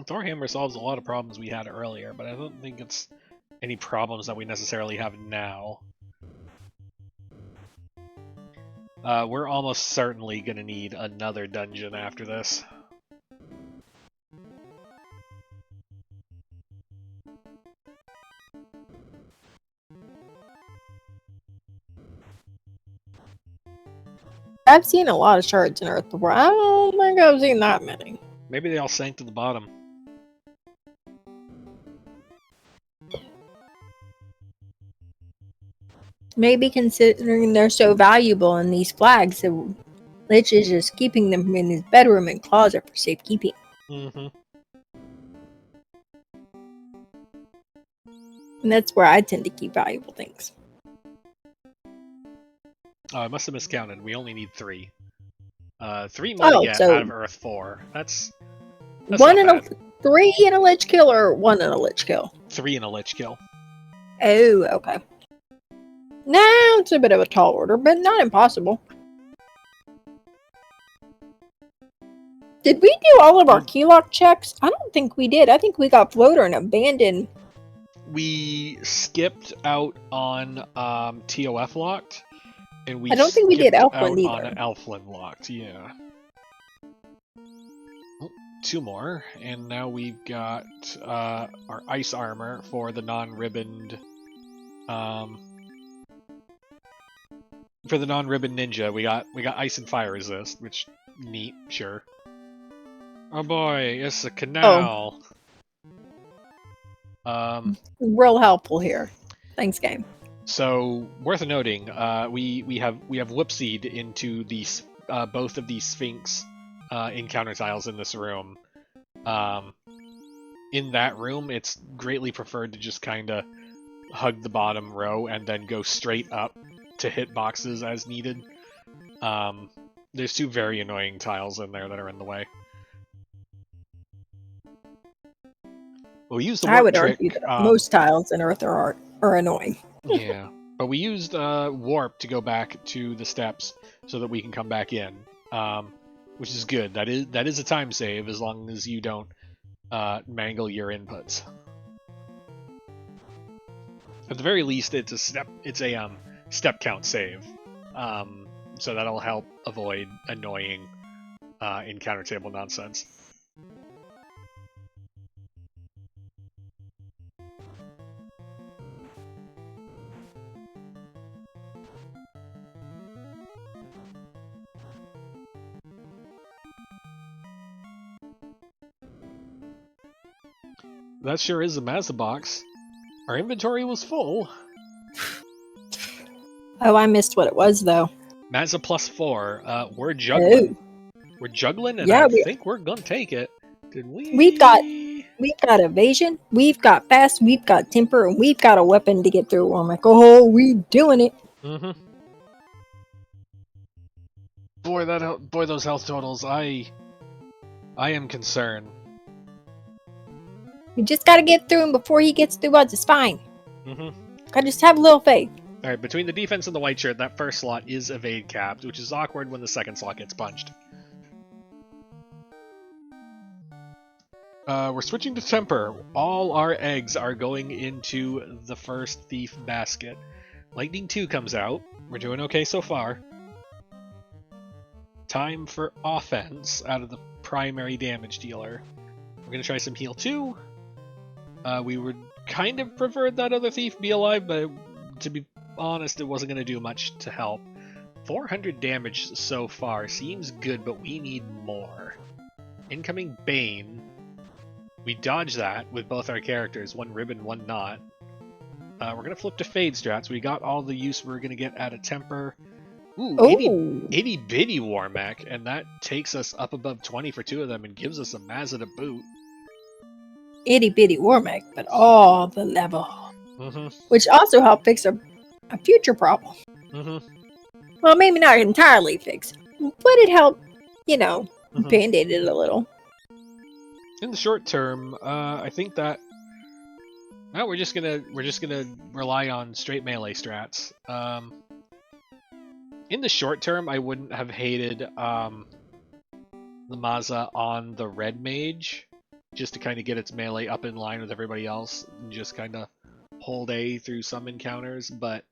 Thorhammer solves a lot of problems we had earlier, but I don't think it's any problems that we necessarily have now. We're almost certainly going to need another dungeon after this. I've seen a lot of shards in Earth before. I don't think I've seen that many. Maybe they all sank to the bottom. Maybe considering they're so valuable in these flags, the Lich is just keeping them in his bedroom and closet for safekeeping. Mm-hmm. And that's where I tend to keep valuable things. Oh, I must have miscounted. We only need 3. 3 more to get out of Earth 4. That's one not and bad. 3 in a Lich kill, or 1 in a Lich kill? 3 in a Lich kill. Oh, okay. Now it's a bit of a tall order, but not impossible. Did we do all of our keylock checks? I don't think we did. I think we got floater and abandoned. We skipped out on TOF locked, and I don't think we did Elfland either. On Elfland locked, yeah. Oh, 2 more, and now we've got our ice armor for the non-ribboned ninja. We got ice and fire resist, which neat, sure. Oh boy, it's a canal. Real helpful here. Thanks, game. So worth noting, we have whoopsied into these both of these Sphinx encounter tiles in this room. In that room, it's greatly preferred to just kind of hug the bottom row and then go straight up to hit boxes as needed. There's 2 very annoying tiles in there that are in the way. We used the warp I would trick, argue that most tiles in Earth are annoying. Yeah, but we used warp to go back to the steps so that we can come back in, which is good. That is a time save as long as you don't mangle your inputs. At the very least, it's a step count save, so that'll help avoid annoying encounter table nonsense. That sure is a Mazda box. Our inventory was full. Oh, I missed what it was, though. Mazda +4. We're juggling. Oh. We're juggling, and I think we're gonna take it. Did we? We've got evasion, we've got fast, we've got temper, and we've got a weapon to get through. I'm like, oh, we doing it. Mm-hmm. Boy, those health totals. I am concerned. We just gotta get through him before he gets through us. It's fine. Mm-hmm. I just have a little faith. Alright, between the defense and the white shirt, that first slot is evade capped, which is awkward when the second slot gets punched. We're switching to temper. All our eggs are going into the first thief basket. Lightning 2 comes out. We're doing okay so far. Time for offense out of the primary damage dealer. We're gonna try some heal 2. We would kind of prefer that other thief be alive, but to be honest, it wasn't going to do much to help. 400 damage so far seems good, but we need more. Incoming Bane. We dodge that with both our characters, 1 ribbon, 1 not. We're going to flip to Fade strats. We got all the use we're going to get out of Temper. Ooh, itty bitty War Mech, and that takes us up above 20 for 2 of them and gives us a Mazda to boot. Itty bitty War Mech, but all the level. Mm-hmm. Which also helped fix a future problem. Mm-hmm. Well, maybe not entirely fix, but it helped, band-aid it a little. In the short term, I think that we're just gonna rely on straight melee strats. In the short term, I wouldn't have hated the Mazda on the red mage, just to kind of get its melee up in line with everybody else, and just kind of hold A through some encounters, but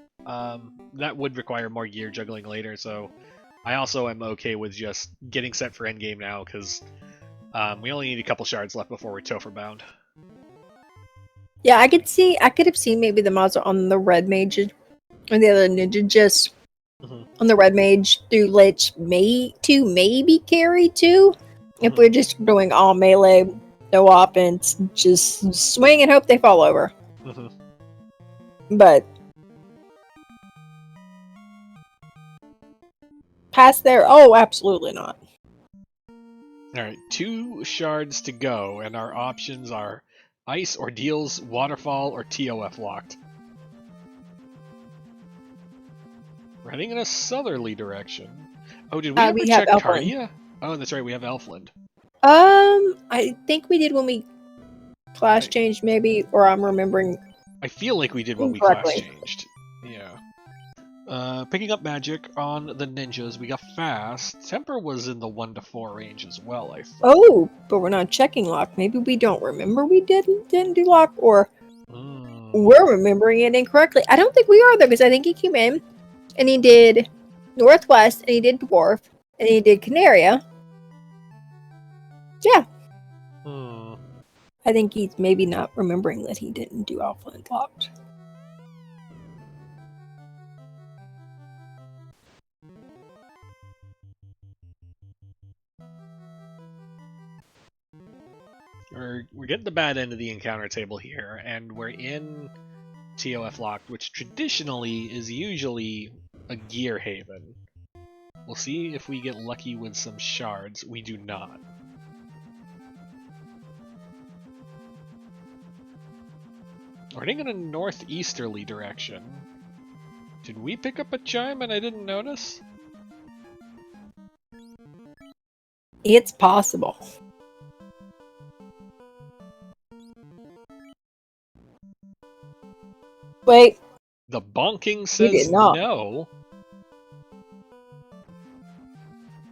that would require more gear juggling later, so I also am okay with just getting set for endgame now, because we only need a couple shards left before we're Topher bound. Yeah, I could have seen maybe the Mazda on the red mage, or the other ninja just on the red mage through Lich to maybe carry 2. If we're just doing all melee, no offense, just swing and hope they fall over. But past there, oh, absolutely not. Alright, 2 shards to go, and our options are Ice, Ordeals, Waterfall, or TOF locked. We're heading in a southerly direction. Oh, did we ever check Cardia? Oh, that's right, we have Elfland. I think we did when we class changed, maybe, or I'm remembering. I feel like we did when we class changed. Yeah. Picking up magic on the ninjas, we got fast. Temper was in the 1 to 4 range as well, I think. Oh, but we're not checking lock. Maybe we don't remember we didn't do lock, or we're remembering it incorrectly. I don't think we are, though, because I think he came in and he did Northwest, and he did Dwarf, and he did Canaria. Yeah. I think he's maybe not remembering that he didn't do Alpha and Locked. We're getting the bad end of the encounter table here, and we're in TOF locked, which traditionally is usually a gear haven. We'll see if we get lucky with some shards. We do not. We're heading in a northeasterly direction. Did we pick up a chime and I didn't notice? It's possible. Wait. The bonking says no.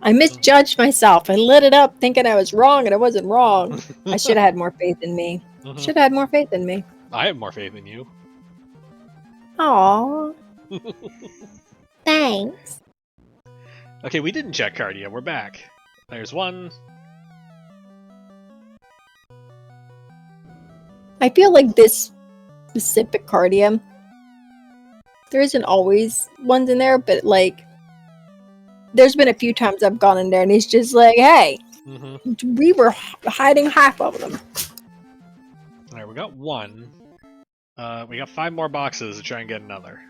I misjudged myself. I lit it up thinking I was wrong, and I wasn't wrong. I should have had more faith in me. Should have had more faith in me. I have more faith in you. Aww. Thanks. Okay, we didn't check Cardia. We're back. There's one. I feel like this specific Cardia, there isn't always ones in there, but like, there's been a few times I've gone in there and he's just like, hey, we were hiding half of them. Alright, we got one. We got 5 more boxes to try and get another.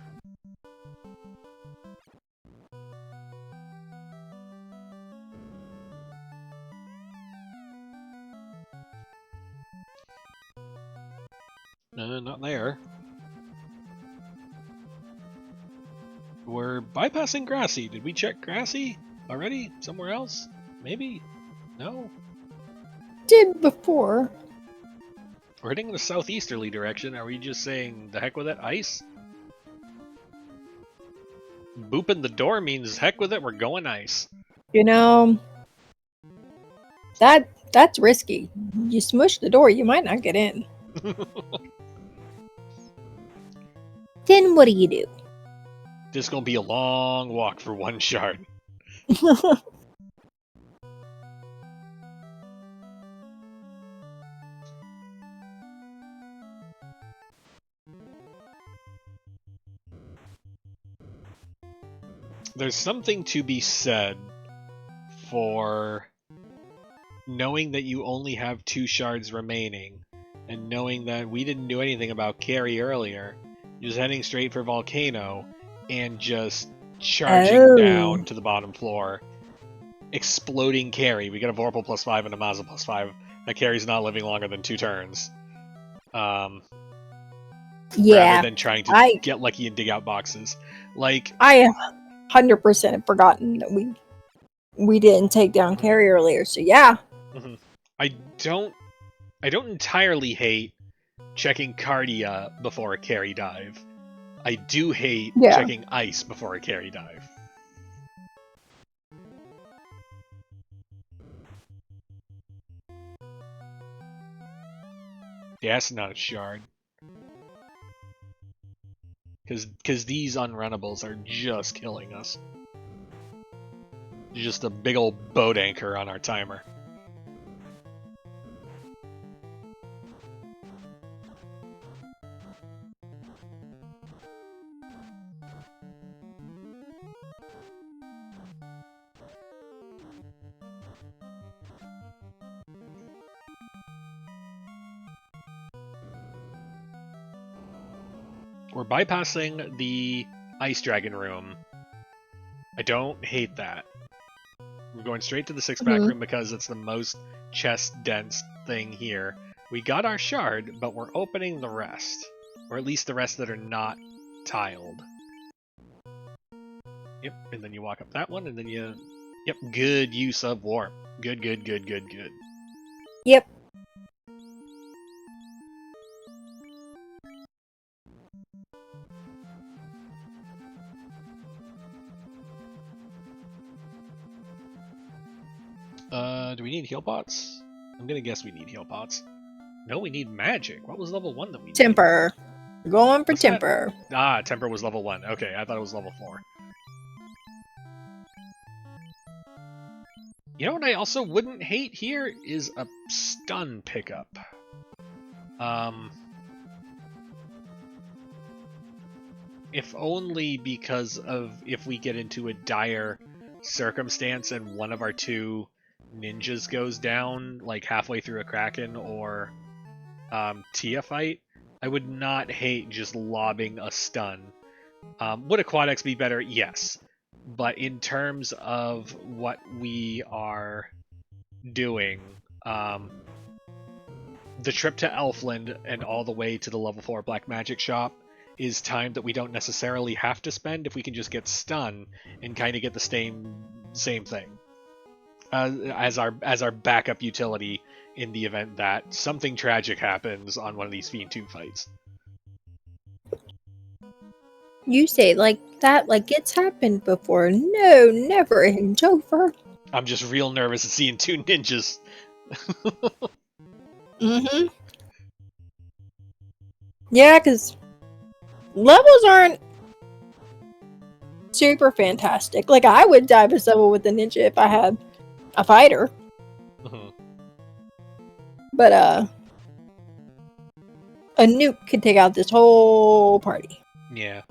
No, not there. We're bypassing Grassy. Did we check Grassy already? Somewhere else? Maybe? No? Did before. We're heading in the southeasterly direction. Are we just saying, the heck with it, ice? Booping the door means heck with it, we're going ice. You know, that's risky. You smush the door, you might not get in. Then what do you do? This is gonna be a long walk for one shard. There's something to be said for knowing that you only have 2 shards remaining, and knowing that we didn't do anything about carry earlier, just heading straight for Volcano, and just charging down to the bottom floor. Exploding carry. We got a Vorpal +5 and a Mazza +5. That carry's not living longer than 2 turns. Yeah. Rather than trying to get lucky and dig out boxes. Like, I 100% have forgotten that we didn't take down carry earlier, so yeah. I don't entirely hate checking Cardia before a carry dive. I do hate checking ice before a carry dive. Yeah, that's not a shard. Because these unrunnables are just killing us. Just a big old boat anchor on our timer. We're bypassing the Ice Dragon room. I don't hate that. We're going straight to the six-pack room because it's the most chest-dense thing here. We got our shard, but we're opening the rest. Or at least the rest that are not tiled. Yep, and then you walk up that one, and then you... Yep, good use of warp. Good. Yep. Do we need heal pots? I'm gonna guess we need heal pots. No, we need magic. What was level 1 that we need? Temper. We're going for What's temper. That? Ah, temper was level 1. Okay, I thought it was level 4. You know what I also wouldn't hate here is a stun pickup. If only because of if we get into a dire circumstance and one of our two ninjas goes down, like halfway through a Kraken or Tia fight, I would not hate just lobbing a stun. Would a Quad X be better? Yes. But in terms of what we are doing, the trip to Elfland and all the way to the level 4 Black Magic shop is time that we don't necessarily have to spend if we can just get stun and kind of get the same thing as our backup utility in the event that something tragic happens on one of these Fiend 2 fights. You say it like that, like it's happened before. No, never in Jover. I'm just real nervous at seeing two ninjas. Yeah, because levels aren't super fantastic. Like, I would dive a level with a ninja if I had a fighter. But, a nuke could take out this whole party. Yeah.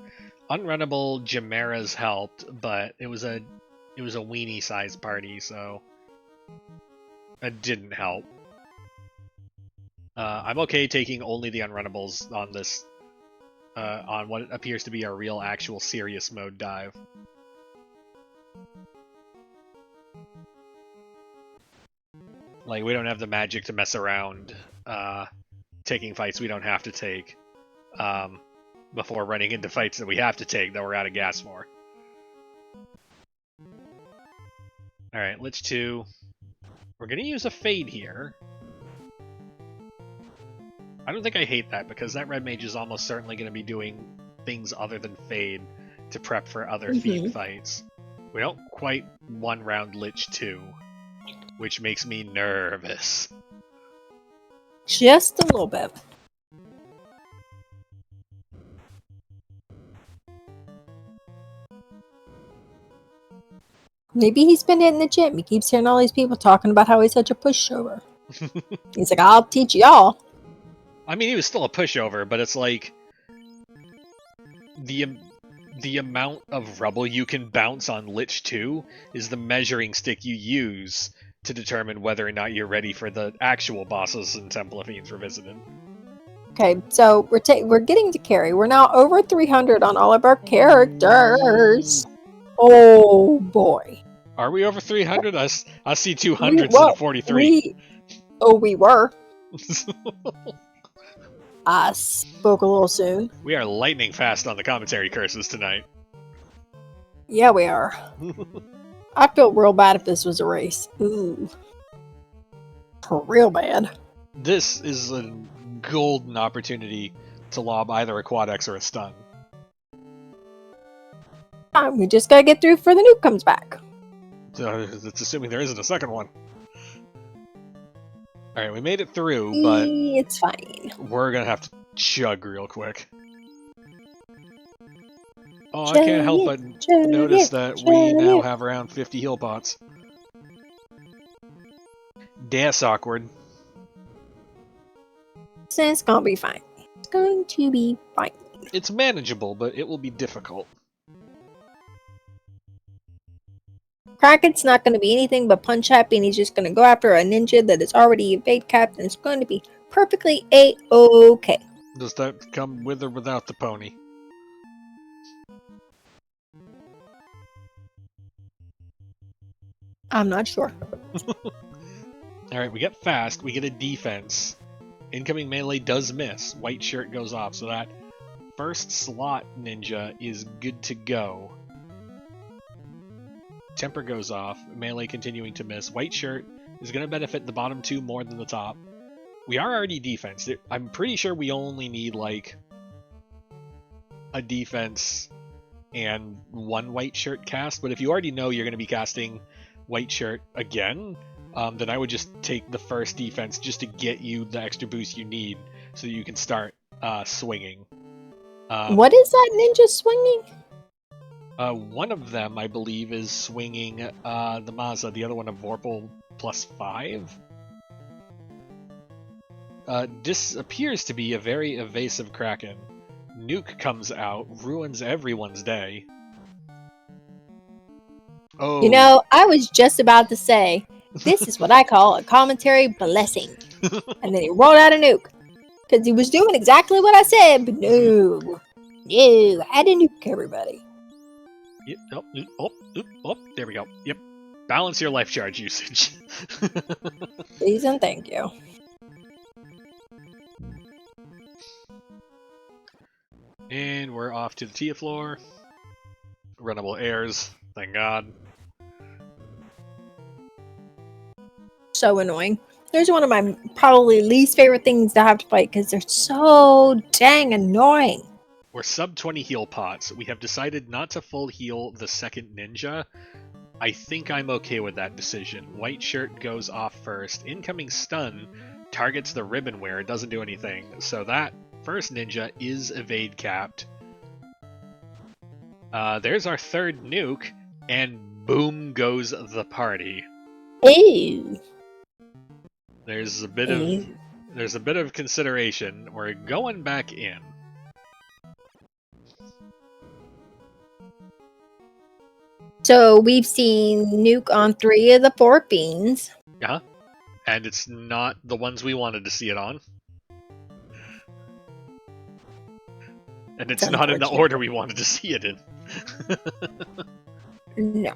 Unrunnable Chimeras helped, but it was a weenie-sized party, so it didn't help. I'm okay taking only the unrunnables on this, on what appears to be a real, actual, serious mode dive. Like, we don't have the magic to mess around, taking fights we don't have to take, before running into fights that we have to take that we're out of gas for. Alright, Lich 2. We're gonna use a Fade here. I don't think I hate that, because that Red Mage is almost certainly going to be doing things other than Fade to prep for other Fiend fights. We don't quite one-round Lich 2, which makes me nervous. Just a little bit. Maybe he's been hitting the gym. He keeps hearing all these people talking about how he's such a pushover. He's like, I'll teach y'all. I mean, he was still a pushover, but it's like the amount of rubble you can bounce on Lich 2 is the measuring stick you use to determine whether or not you're ready for the actual bosses in Temple of Fiends Revisited. Okay, so we're getting to carry. We're now over 300 on all of our characters. Oh boy. Are we over 300? I see 200 instead of 43. We were. I spoke a little soon. We are lightning fast on the commentary curses tonight. Yeah, we are. I feel real bad if this was a race. Ooh. Real bad. This is a golden opportunity to lob either a Quad X or a stun. We just gotta get through before the nuke comes back. That's assuming there isn't a second one. Alright, we made it through, but it's fine. We're gonna have to chug real quick. Oh, I can't help but notice that we now have around 50 heal pots. That's awkward. So it's gonna be fine. It's going to be fine. It's manageable, but it will be difficult. Kraken's not going to be anything but punch happy, and he's just going to go after a ninja that is already evade capped, and it's going to be perfectly A-okay. Does that come with or without the pony? I'm not sure. Alright, we get fast, we get a defense. Incoming melee does miss. White shirt goes off, so that first slot ninja is good to go. Temper goes off, melee continuing to miss. White shirt is going to benefit the bottom two more than the top. We are already defense. I'm pretty sure we only need, like, a defense and one white shirt cast, but if you already know you're going to be casting white shirt again, then I would just take the first defense just to get you the extra boost you need so that you can start swinging. What is that ninja swinging? One of them, I believe, is swinging the Maza, the other one a Vorpal +5. This appears to be a very evasive Kraken. Nuke comes out, ruins everyone's day. Oh. You know, I was just about to say, this is what I call a commentary blessing. And then he rolled out a nuke. Because he was doing exactly what I said, but no. No, I had to nuke everybody. Yep, there we go. Yep. Balance your life charge usage. Please and thank you. And we're off to the Tia floor. Runnable airs, thank God. So annoying. There's one of my probably least favorite things to have to fight because they're so dang annoying. We're sub 20 heal pots. We have decided not to full heal the second ninja. I think I'm okay with that decision. White shirt goes off first. Incoming stun targets the ribbon wearer. It doesn't do anything. So that first ninja is evade capped. There's our third nuke, and boom goes the party. Ew. There's a bit of consideration. We're going back in. So we've seen nuke on 3 of the 4 fiends. Yeah, and it's not the ones we wanted to see it on. And it's not in the order we wanted to see it in. No.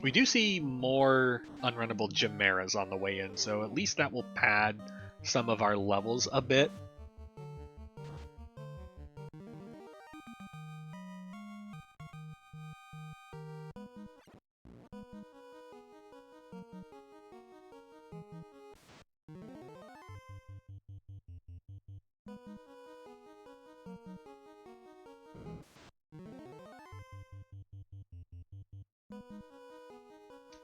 We do see more unrunnable Chimeras on the way in, so at least that will pad some of our levels a bit.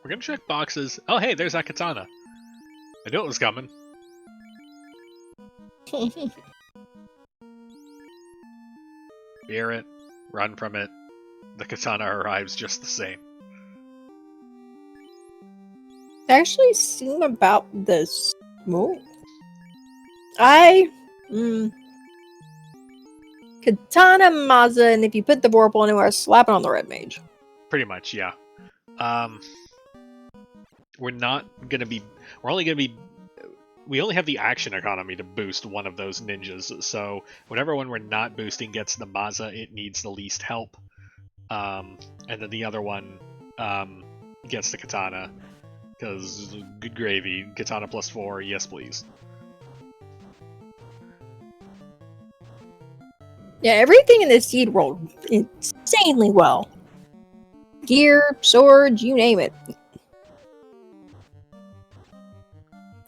We're gonna check boxes. Oh, hey, there's that katana. I knew it was coming. Fear it, run from it. The katana arrives just the same. They actually seem about this. Katana Maza, and if you put the Vorpal anywhere, slap it on the red mage. Pretty much, yeah. We're we only have the action economy to boost one of those ninjas, so whenever one we're not boosting gets the Maza, it needs the least help. And then the other one gets the katana, because good gravy, katana +4, yes please. Yeah, everything in this seed rolled insanely well. Gear, swords, you name it.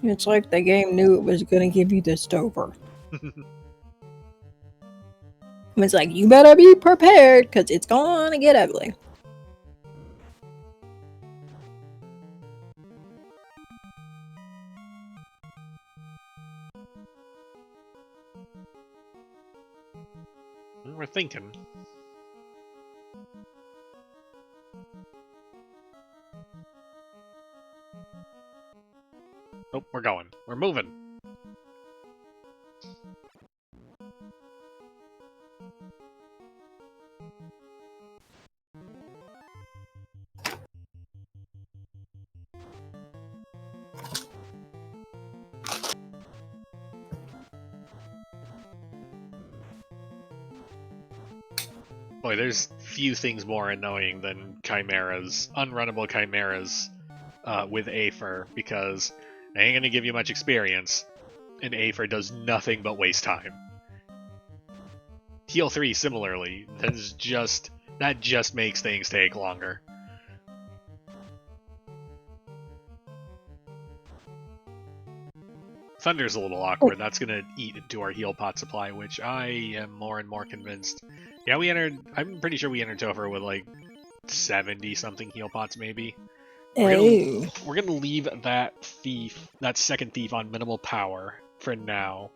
It's like the game knew it was going to give you this over. It's like, you better be prepared, because it's going to get ugly. We're thinking. Oh, we're going. We're moving. Boy, there's few things more annoying than chimeras, unrunnable chimeras with Aether, because they ain't gonna give you much experience, and Aether does nothing but waste time. Heal 3 similarly, that just makes things take longer. Thunder's a little awkward. That's gonna eat into our heal pot supply, which I am more and more convinced. Yeah, I'm pretty sure we entered Topher with like 70 something heal pots, maybe. We're gonna leave that second thief on minimal power for now.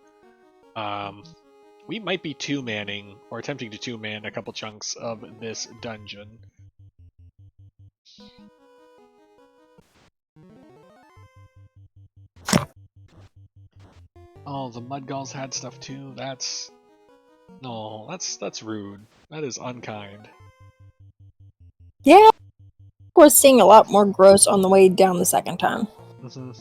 We might be two-manning or attempting to two-man a couple chunks of this dungeon. Oh, the Mudgalls had stuff too. That's rude. That is unkind. Yeah, we're seeing a lot more gross on the way down the second time. Mm-hmm.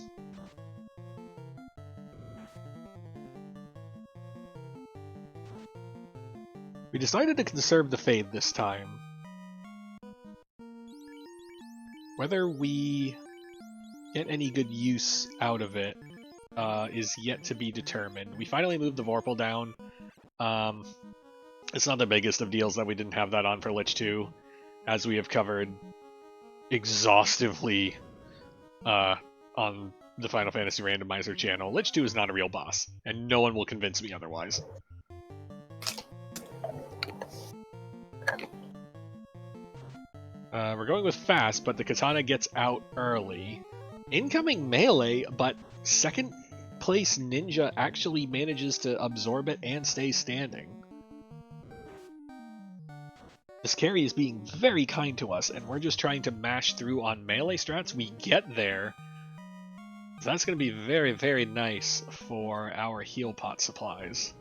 We decided to conserve the Fade this time. Whether we get any good use out of it is yet to be determined. We finally moved the Vorpal down. It's not the biggest of deals that we didn't have that on for Lich 2, as we have covered exhaustively on the Final Fantasy Randomizer channel. Lich 2 is not a real boss, and no one will convince me otherwise. We're going with fast, but the katana gets out early. Incoming melee, but second place ninja actually manages to absorb it and stay standing. This carry is being very kind to us, and we're just trying to mash through on melee strats. We get there. So that's going to be very, very nice for our heal pot supplies.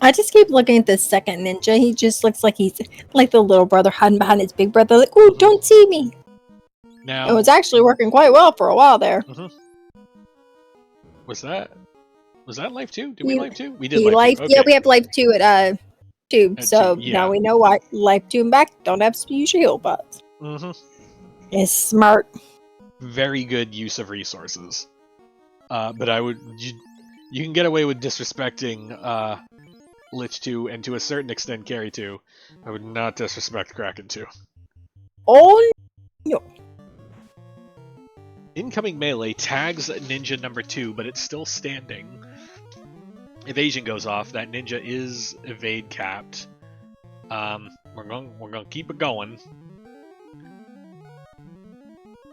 I just keep looking at this second ninja. He just looks like he's like the little brother hiding behind his big brother, like, "Ooh, don't see me." Now, it was actually working quite well for a while there. Was that life 2? Did we life 2? We did life 2. Okay. Yeah, we have life 2 at 2. So 2, yeah. Now we know why life 2 and back don't have to use your heal pots. It's smart. Very good use of resources. But you can get away with disrespecting Lich 2 and to a certain extent Carry 2. I would not disrespect Kraken 2. Oh no. Incoming melee tags ninja number 2, but it's still standing. Evasion goes off. That ninja is evade capped. We're gonna keep it going.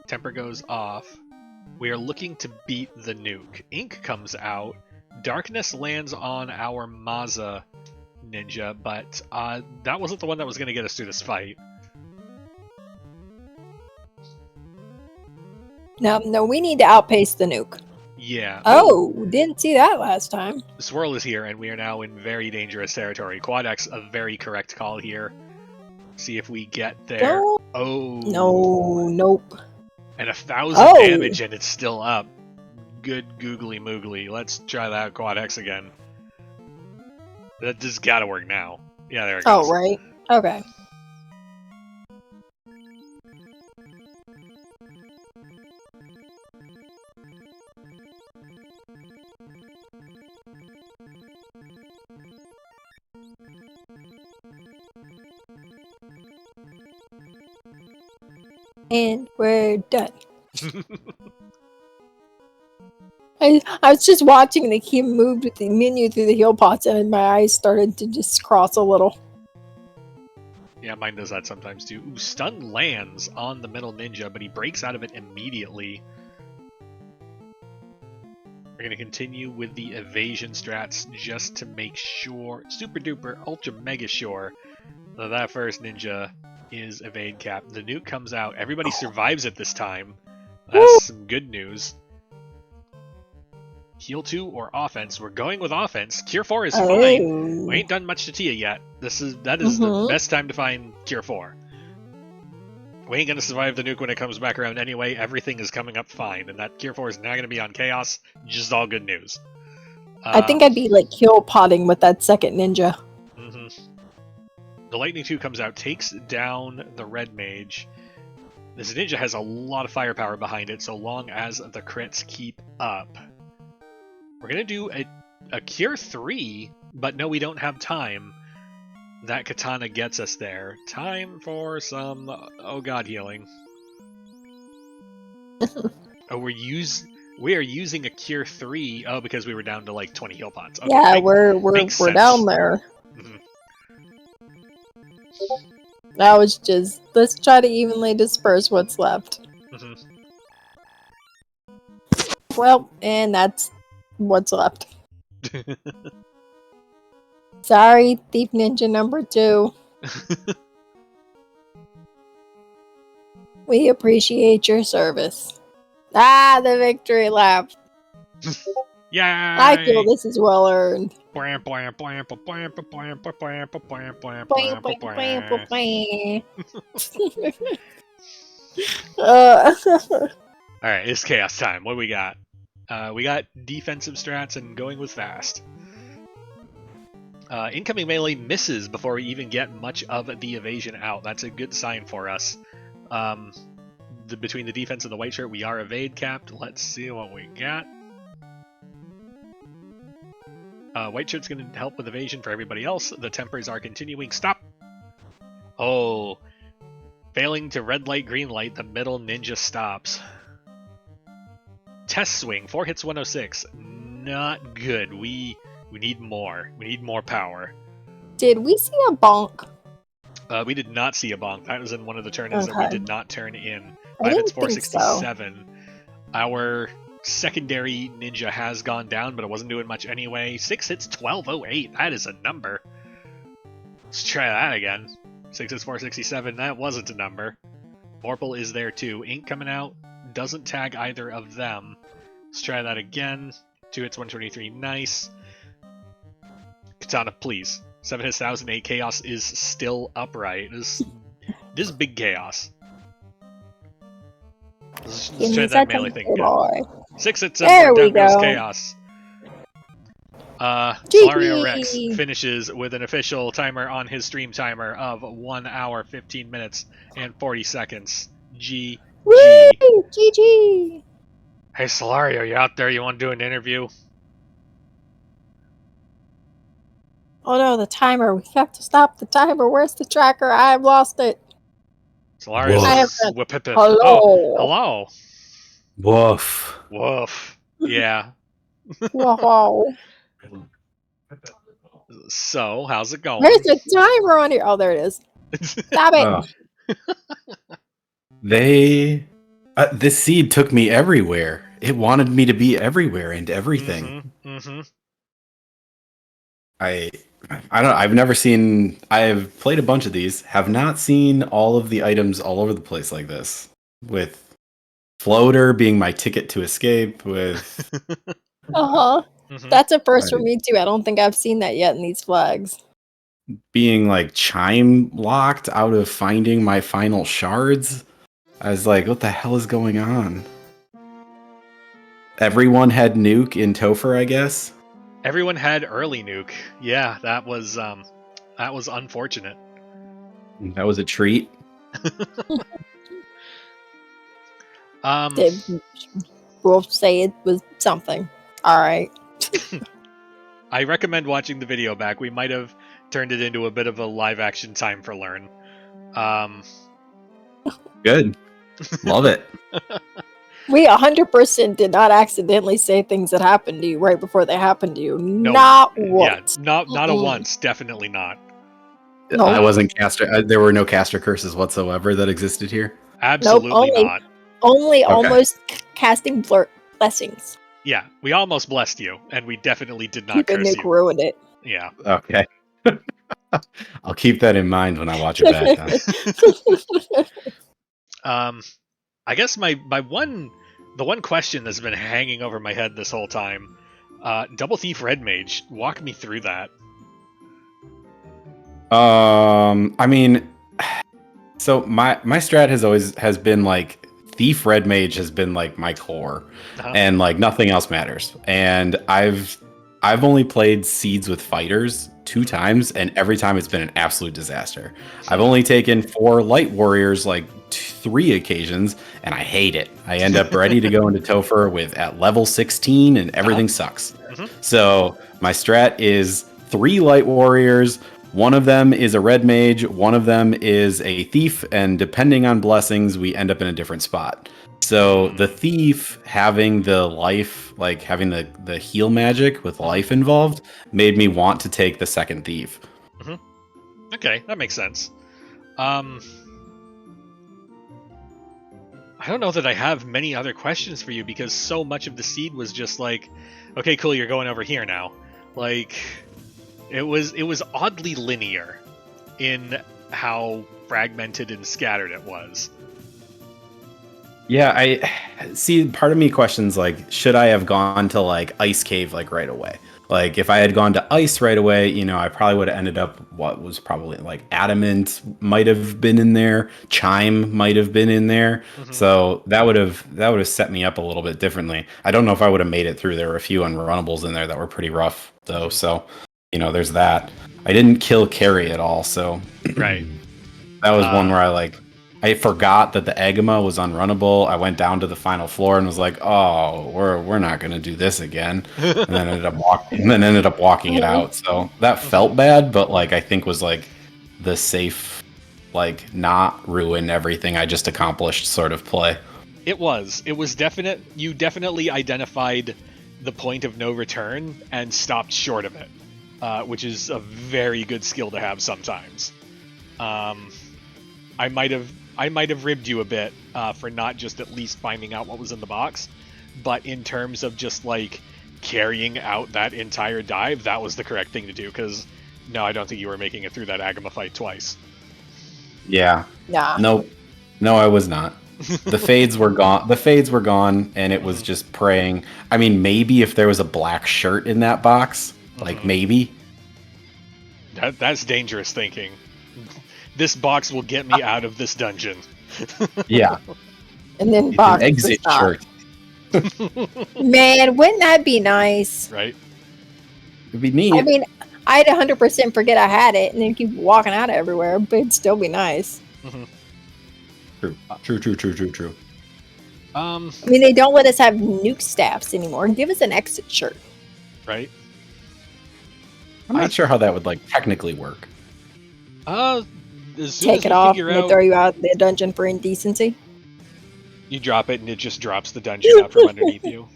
Temper goes off. We are looking to beat the nuke. Ink comes out. Darkness lands on our Maza ninja, but that wasn't the one that was going to get us through this fight. No, we need to outpace the nuke. Yeah. Oh, didn't see that last time. Swirl is here, and we are now in very dangerous territory. Quad X, a very correct call here. See if we get there. No. Oh. No, nope. And 1,000 damage, and it's still up. Good googly moogly. Let's try that Quad X again. That just gotta work now. Yeah, there it goes. Oh, right. Okay. And we're done. I was just watching and he moved with the menu through the heal pots and my eyes started to just cross a little. Yeah, mine does that sometimes too. Ooh, stun lands on the middle ninja, but he breaks out of it immediately. We're going to continue with the evasion strats just to make sure, super duper, ultra mega sure, that first ninja is evade cap. The nuke comes out. Everybody survives it this time. That's some good news. Heal 2 or offense? We're going with offense. Cure 4 is fine. We ain't done much to Tia yet. That is the best time to find Cure 4. We ain't gonna survive the nuke when it comes back around anyway. Everything is coming up fine, and that Cure 4 is now gonna be on Chaos. Just all good news. I think I'd be like heal potting with that second ninja. The Lightning 2 comes out, takes down the Red Mage. This ninja has a lot of firepower behind it, so long as the crits keep up. We're going to do a Cure 3, but no, we don't have time. That katana gets us there. Time for some, oh god, healing. Oh, we are using a Cure 3. Oh, because we were down to like 20 heal pots. Okay, yeah, we're down there. Mm-hmm. That was just, let's try to evenly disperse what's left. Mm-hmm. Well, and that's what's left. Sorry, Thief Ninja number 2. We appreciate your service. Ah, the victory lap. Yay! I feel this is well earned. Alright, it's chaos time. What do we got? We got defensive strats and going with fast. Incoming melee misses before we even get much of the evasion out. That's a good sign for us. Between the defense and the white shirt, we are evade capped. Let's see what we got. White shirt's going to help with evasion for everybody else. The tempers are continuing. Stop! Oh. Failing to red light, green light, the middle ninja stops. Test swing, 4 hits, 106. Not good. We need more. We need more power. Did we see a bonk? We did not see a bonk. That was in one of the turn-ins that we did not turn in. 5 I hits, didn't think 467. so. Our secondary ninja has gone down, but it wasn't doing much anyway. 6 hits, 1208. That is a number. Let's try that again. 6 hits, 467. That wasn't a number. Vorpal is there too. Ink coming out. Doesn't tag either of them. Let's try that again. 2 hits, 123. Nice. Katana, please. 7 hits, 1008. Chaos is still upright. This is big chaos. Let's try that melee thing again. 6 hits, 7 down goes chaos. SolarioRex finishes with an official timer on his stream timer of 1 hour, 15 minutes, and 40 seconds. GG. Woo! GG! Hey, Solario, you out there? You want to do an interview? Oh no, the timer. We have to stop the timer. Where's the tracker? I've lost it. Solario says, hello. Oh, hello. Woof. Woof. Yeah. Whoa. So, how's it going? Where's the timer on here? Oh, there it is. Stop it. This seed took me everywhere. It wanted me to be everywhere and everything. I've never seen, I've played a bunch of these, have not seen all of the items all over the place like this. With floater being my ticket to escape, with... That's a first for me too. I don't think I've seen that yet in these flags. Being like chime locked out of finding my final shards. I was like, what the hell is going on? Everyone had nuke in Topher, I guess. Everyone had early nuke. Yeah, that was unfortunate. That was a treat. We'll say it was something. All right. I recommend watching the video back. We might have turned it into a bit of a live action time for learn. Good. Love it. We 100% did not accidentally say things that happened to you right before they happened to you. No, not once. Yeah, not a once. Definitely not. No. I wasn't caster. There were no caster curses whatsoever that existed here. Absolutely not. Only almost casting blessings. Yeah, we almost blessed you, and we definitely did not curse you. Ruined it. Yeah. Okay. I'll keep that in mind when I watch it back. I guess the one question that's been hanging over my head this whole time, Double Thief Red Mage. Walk me through that. I mean, so my strat has been like Thief Red Mage has been like my core, and like nothing else matters. And I've only played seeds with fighters 2 times, and every time it's been an absolute disaster. I've only taken 4 light warriors like 3 occasions, and I hate it. I end up ready to go into Topher with at level 16, and everything sucks. So my strat is 3 light warriors. One of them is a red mage, one of them is a thief, and depending on blessings, we end up in a different spot. So the thief having the life, like having the heal magic with life involved, made me want to take the second thief. Okay, that makes sense. I don't know that I have many other questions for you because so much of the seed was just like, okay, cool, you're going over here now. Like, it was oddly linear in how fragmented and scattered it was. Yeah, I see. Part of me questions like, should I have gone to like Ice Cave like right away? Like, if I had gone to Ice right away, you know, I probably would have ended up what was probably like Adamant might have been in there, Chime might have been in there. So that would have set me up a little bit differently. I don't know if I would have made it through. There were a few unrunnables in there that were pretty rough though. So, you know, there's that. I didn't kill Carrie at all, so Right. that was one where I forgot that the Agama was unrunnable. I went down to the final floor and was like, "Oh, we're not gonna do this again," and then ended up walking it out. So that felt bad, but like I think was like the safe, like not ruin everything I just accomplished sort of play. It was definite. You definitely identified the point of no return and stopped short of it, which is a very good skill to have sometimes. I might have ribbed you a bit for not just at least finding out what was in the box, but in terms of just like carrying out that entire dive, that was the correct thing to do. Because no, I don't think you were making it through that Agama fight twice. Yeah. Nah. Nope. No, I was not. The fades were gone. The fades were gone, and it was just praying. I mean, maybe if there was a black shirt in that box, like maybe. That's dangerous thinking. This box will get me out of this dungeon. Yeah. And then It's box an exit shirt. Man, wouldn't that be nice? Right? It'd be neat. I mean, I'd 100% forget I had it and then keep walking out everywhere, but it'd still be nice. True. I mean, they don't let us have nuke staffs anymore. Give us an exit shirt. Right? I'm not sure how that would like technically work. As soon Take as it we off figure and they out, throw you out the dungeon for indecency. you drop it and it just drops the dungeon out from underneath you.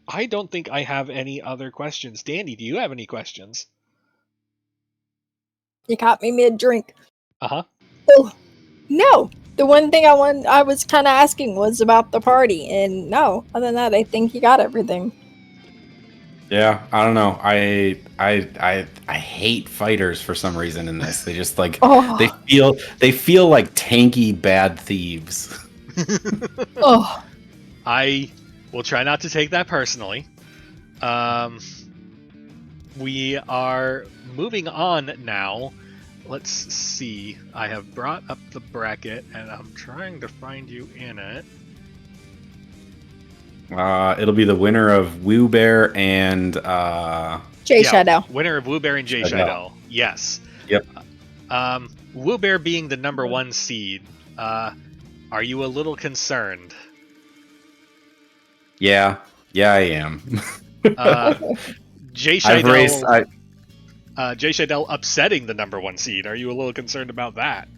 I don't think I have any other questions. Danny, do you have any questions? You caught me mid-drink. Uh-huh. Oh, no. The one thing I was kind of asking was about the party, and no. Other than that, I think you got everything. Yeah, I don't know. I hate fighters for some reason in this. They just like they feel like tanky bad thieves. Oh, I will try not to take that personally. We are moving on now. Let's see. I have brought up the bracket, and I'm trying to find you in it. It'll be the winner of Woo Bear and Jay Shadow. Winner of Woo Bear and Jay Shadow. Yes. Yep. Woo Bear being the number 1 seed. Are you a little concerned? Yeah, I am. Jay Shadow. Jay Shadow upsetting the number 1 seed. Are you a little concerned about that?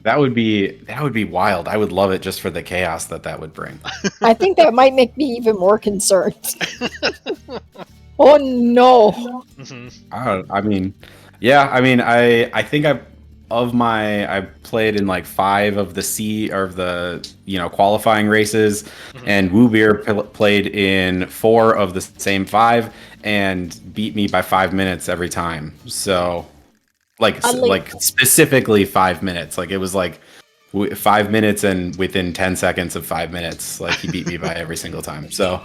That would be wild. I would love it just for the chaos that would bring. I think that might make me even more concerned. Oh no! I mean, yeah. I mean, I think I played in like 5 of the qualifying races, and Woo Beer played in 4 of the same 5 and beat me by 5 minutes every time. So. Like specifically 5 minutes. Like it was like 5 minutes and within 10 seconds of 5 minutes, like he beat me by every single time. So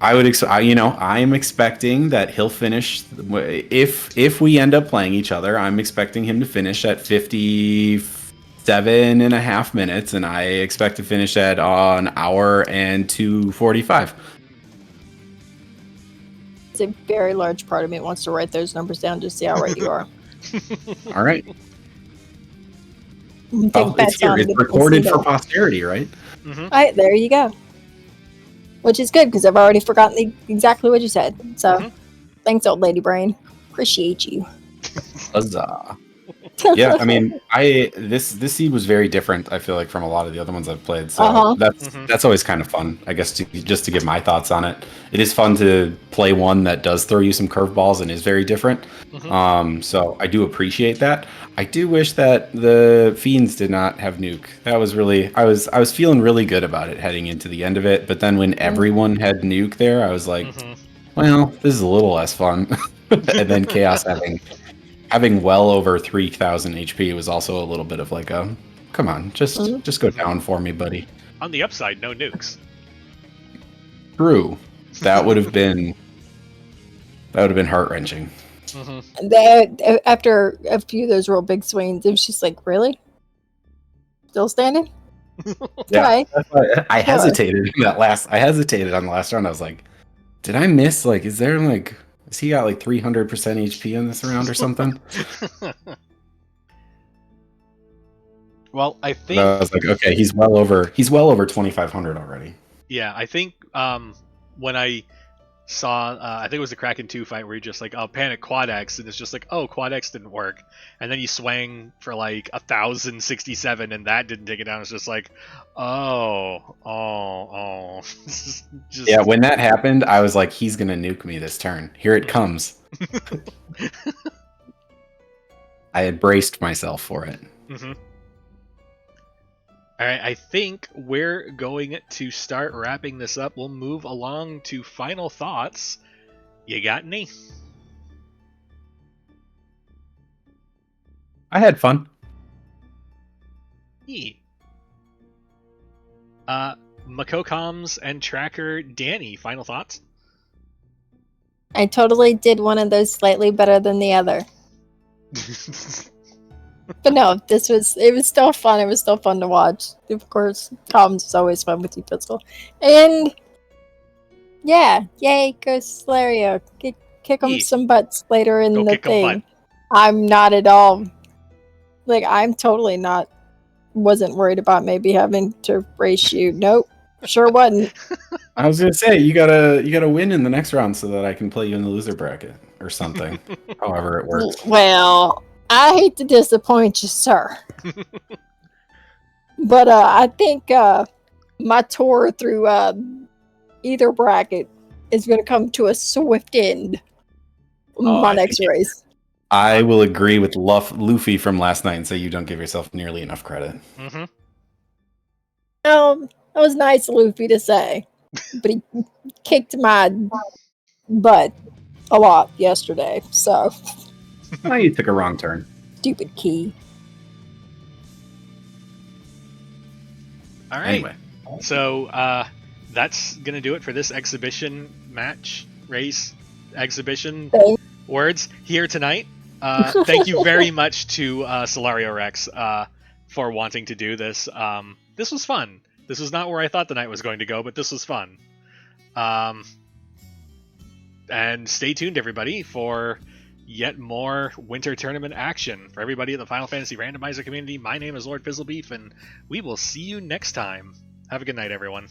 I would, I'm expecting that he'll finish. If we end up playing each other, I'm expecting him to finish at 57.5 minutes, and I expect to finish at an hour and 2:45. a very large part of me wants to write those numbers down to see how right you are. All right. Take Well, it's bets here. on It's the recorded for placebo. posterity, right? Mm-hmm. There you go. Which is good because I've already forgotten exactly what you said. So, thanks, old lady brain. Appreciate you. Huzzah. Yeah, I mean, this seed was very different. I feel like from a lot of the other ones I've played, so that's always kind of fun. I guess just to give my thoughts on it. It is fun to play one that does throw you some curveballs and is very different. So I do appreciate that. I do wish that the Fiends did not have nuke. That was really I was feeling really good about it heading into the end of it, but then when everyone had nuke there, I was like, well, this is a little less fun. And then Chaos having well over 3,000 HP was also a little bit of like a, come on, just go down for me, buddy. On the upside, no nukes. True, that would have been heart wrenching. After a few of those real big swings, it was just like, really? Still standing? Yeah, that's why I hesitated in that last. I hesitated on the last round. I was like, did I miss? Like, is there like, has he got like 300% HP in this round or something? Well, I think I was like, okay, he's well over 2,500 already. Yeah, I think when I saw, I think it was the Kraken 2 fight where you're just like, oh, panic Quad X, and it's just like, oh, Quad X didn't work, and then you swang for like 1,067, and that didn't take it down. It's just like, oh. just... Yeah, when that happened, I was like, he's gonna nuke me this turn. Here it comes. I had braced myself for it. All right, I think we're going to start wrapping this up. We'll move along to final thoughts. You got any? I had fun. Neat. Makocoms and Tracker Danny, final thoughts? I totally did one of those slightly better than the other. But no, it was still fun. It was still fun to watch. Of course, comms is always fun with you, Pistol. And yeah, yay, go Solario. Kick them some butts later in the thing. I'm not at all, like, I'm totally not, wasn't worried about maybe having to race you. Nope, sure wasn't. I was gonna say, you gotta win in the next round so that I can play you in the loser bracket or something. However it works. Well, I hate to disappoint you, sir. But I think my tour through either bracket is going to come to a swift end. My next race. I will agree with Luffy from last night and say you don't give yourself nearly enough credit. Well, that was nice of Luffy to say. But he kicked my butt a lot yesterday, so... Oh, you took a wrong turn. Stupid key. All right. Anyway. So that's going to do it for this exhibition exhibition words here tonight. Thank you very much to SolarioRex for wanting to do this. This was fun. This was not where I thought the night was going to go, but this was fun. And stay tuned, everybody, for yet more winter tournament action. For everybody in the Final Fantasy Randomizer community, my name is Lord Fizzlebeef, and we will see you next time. Have a good night, everyone.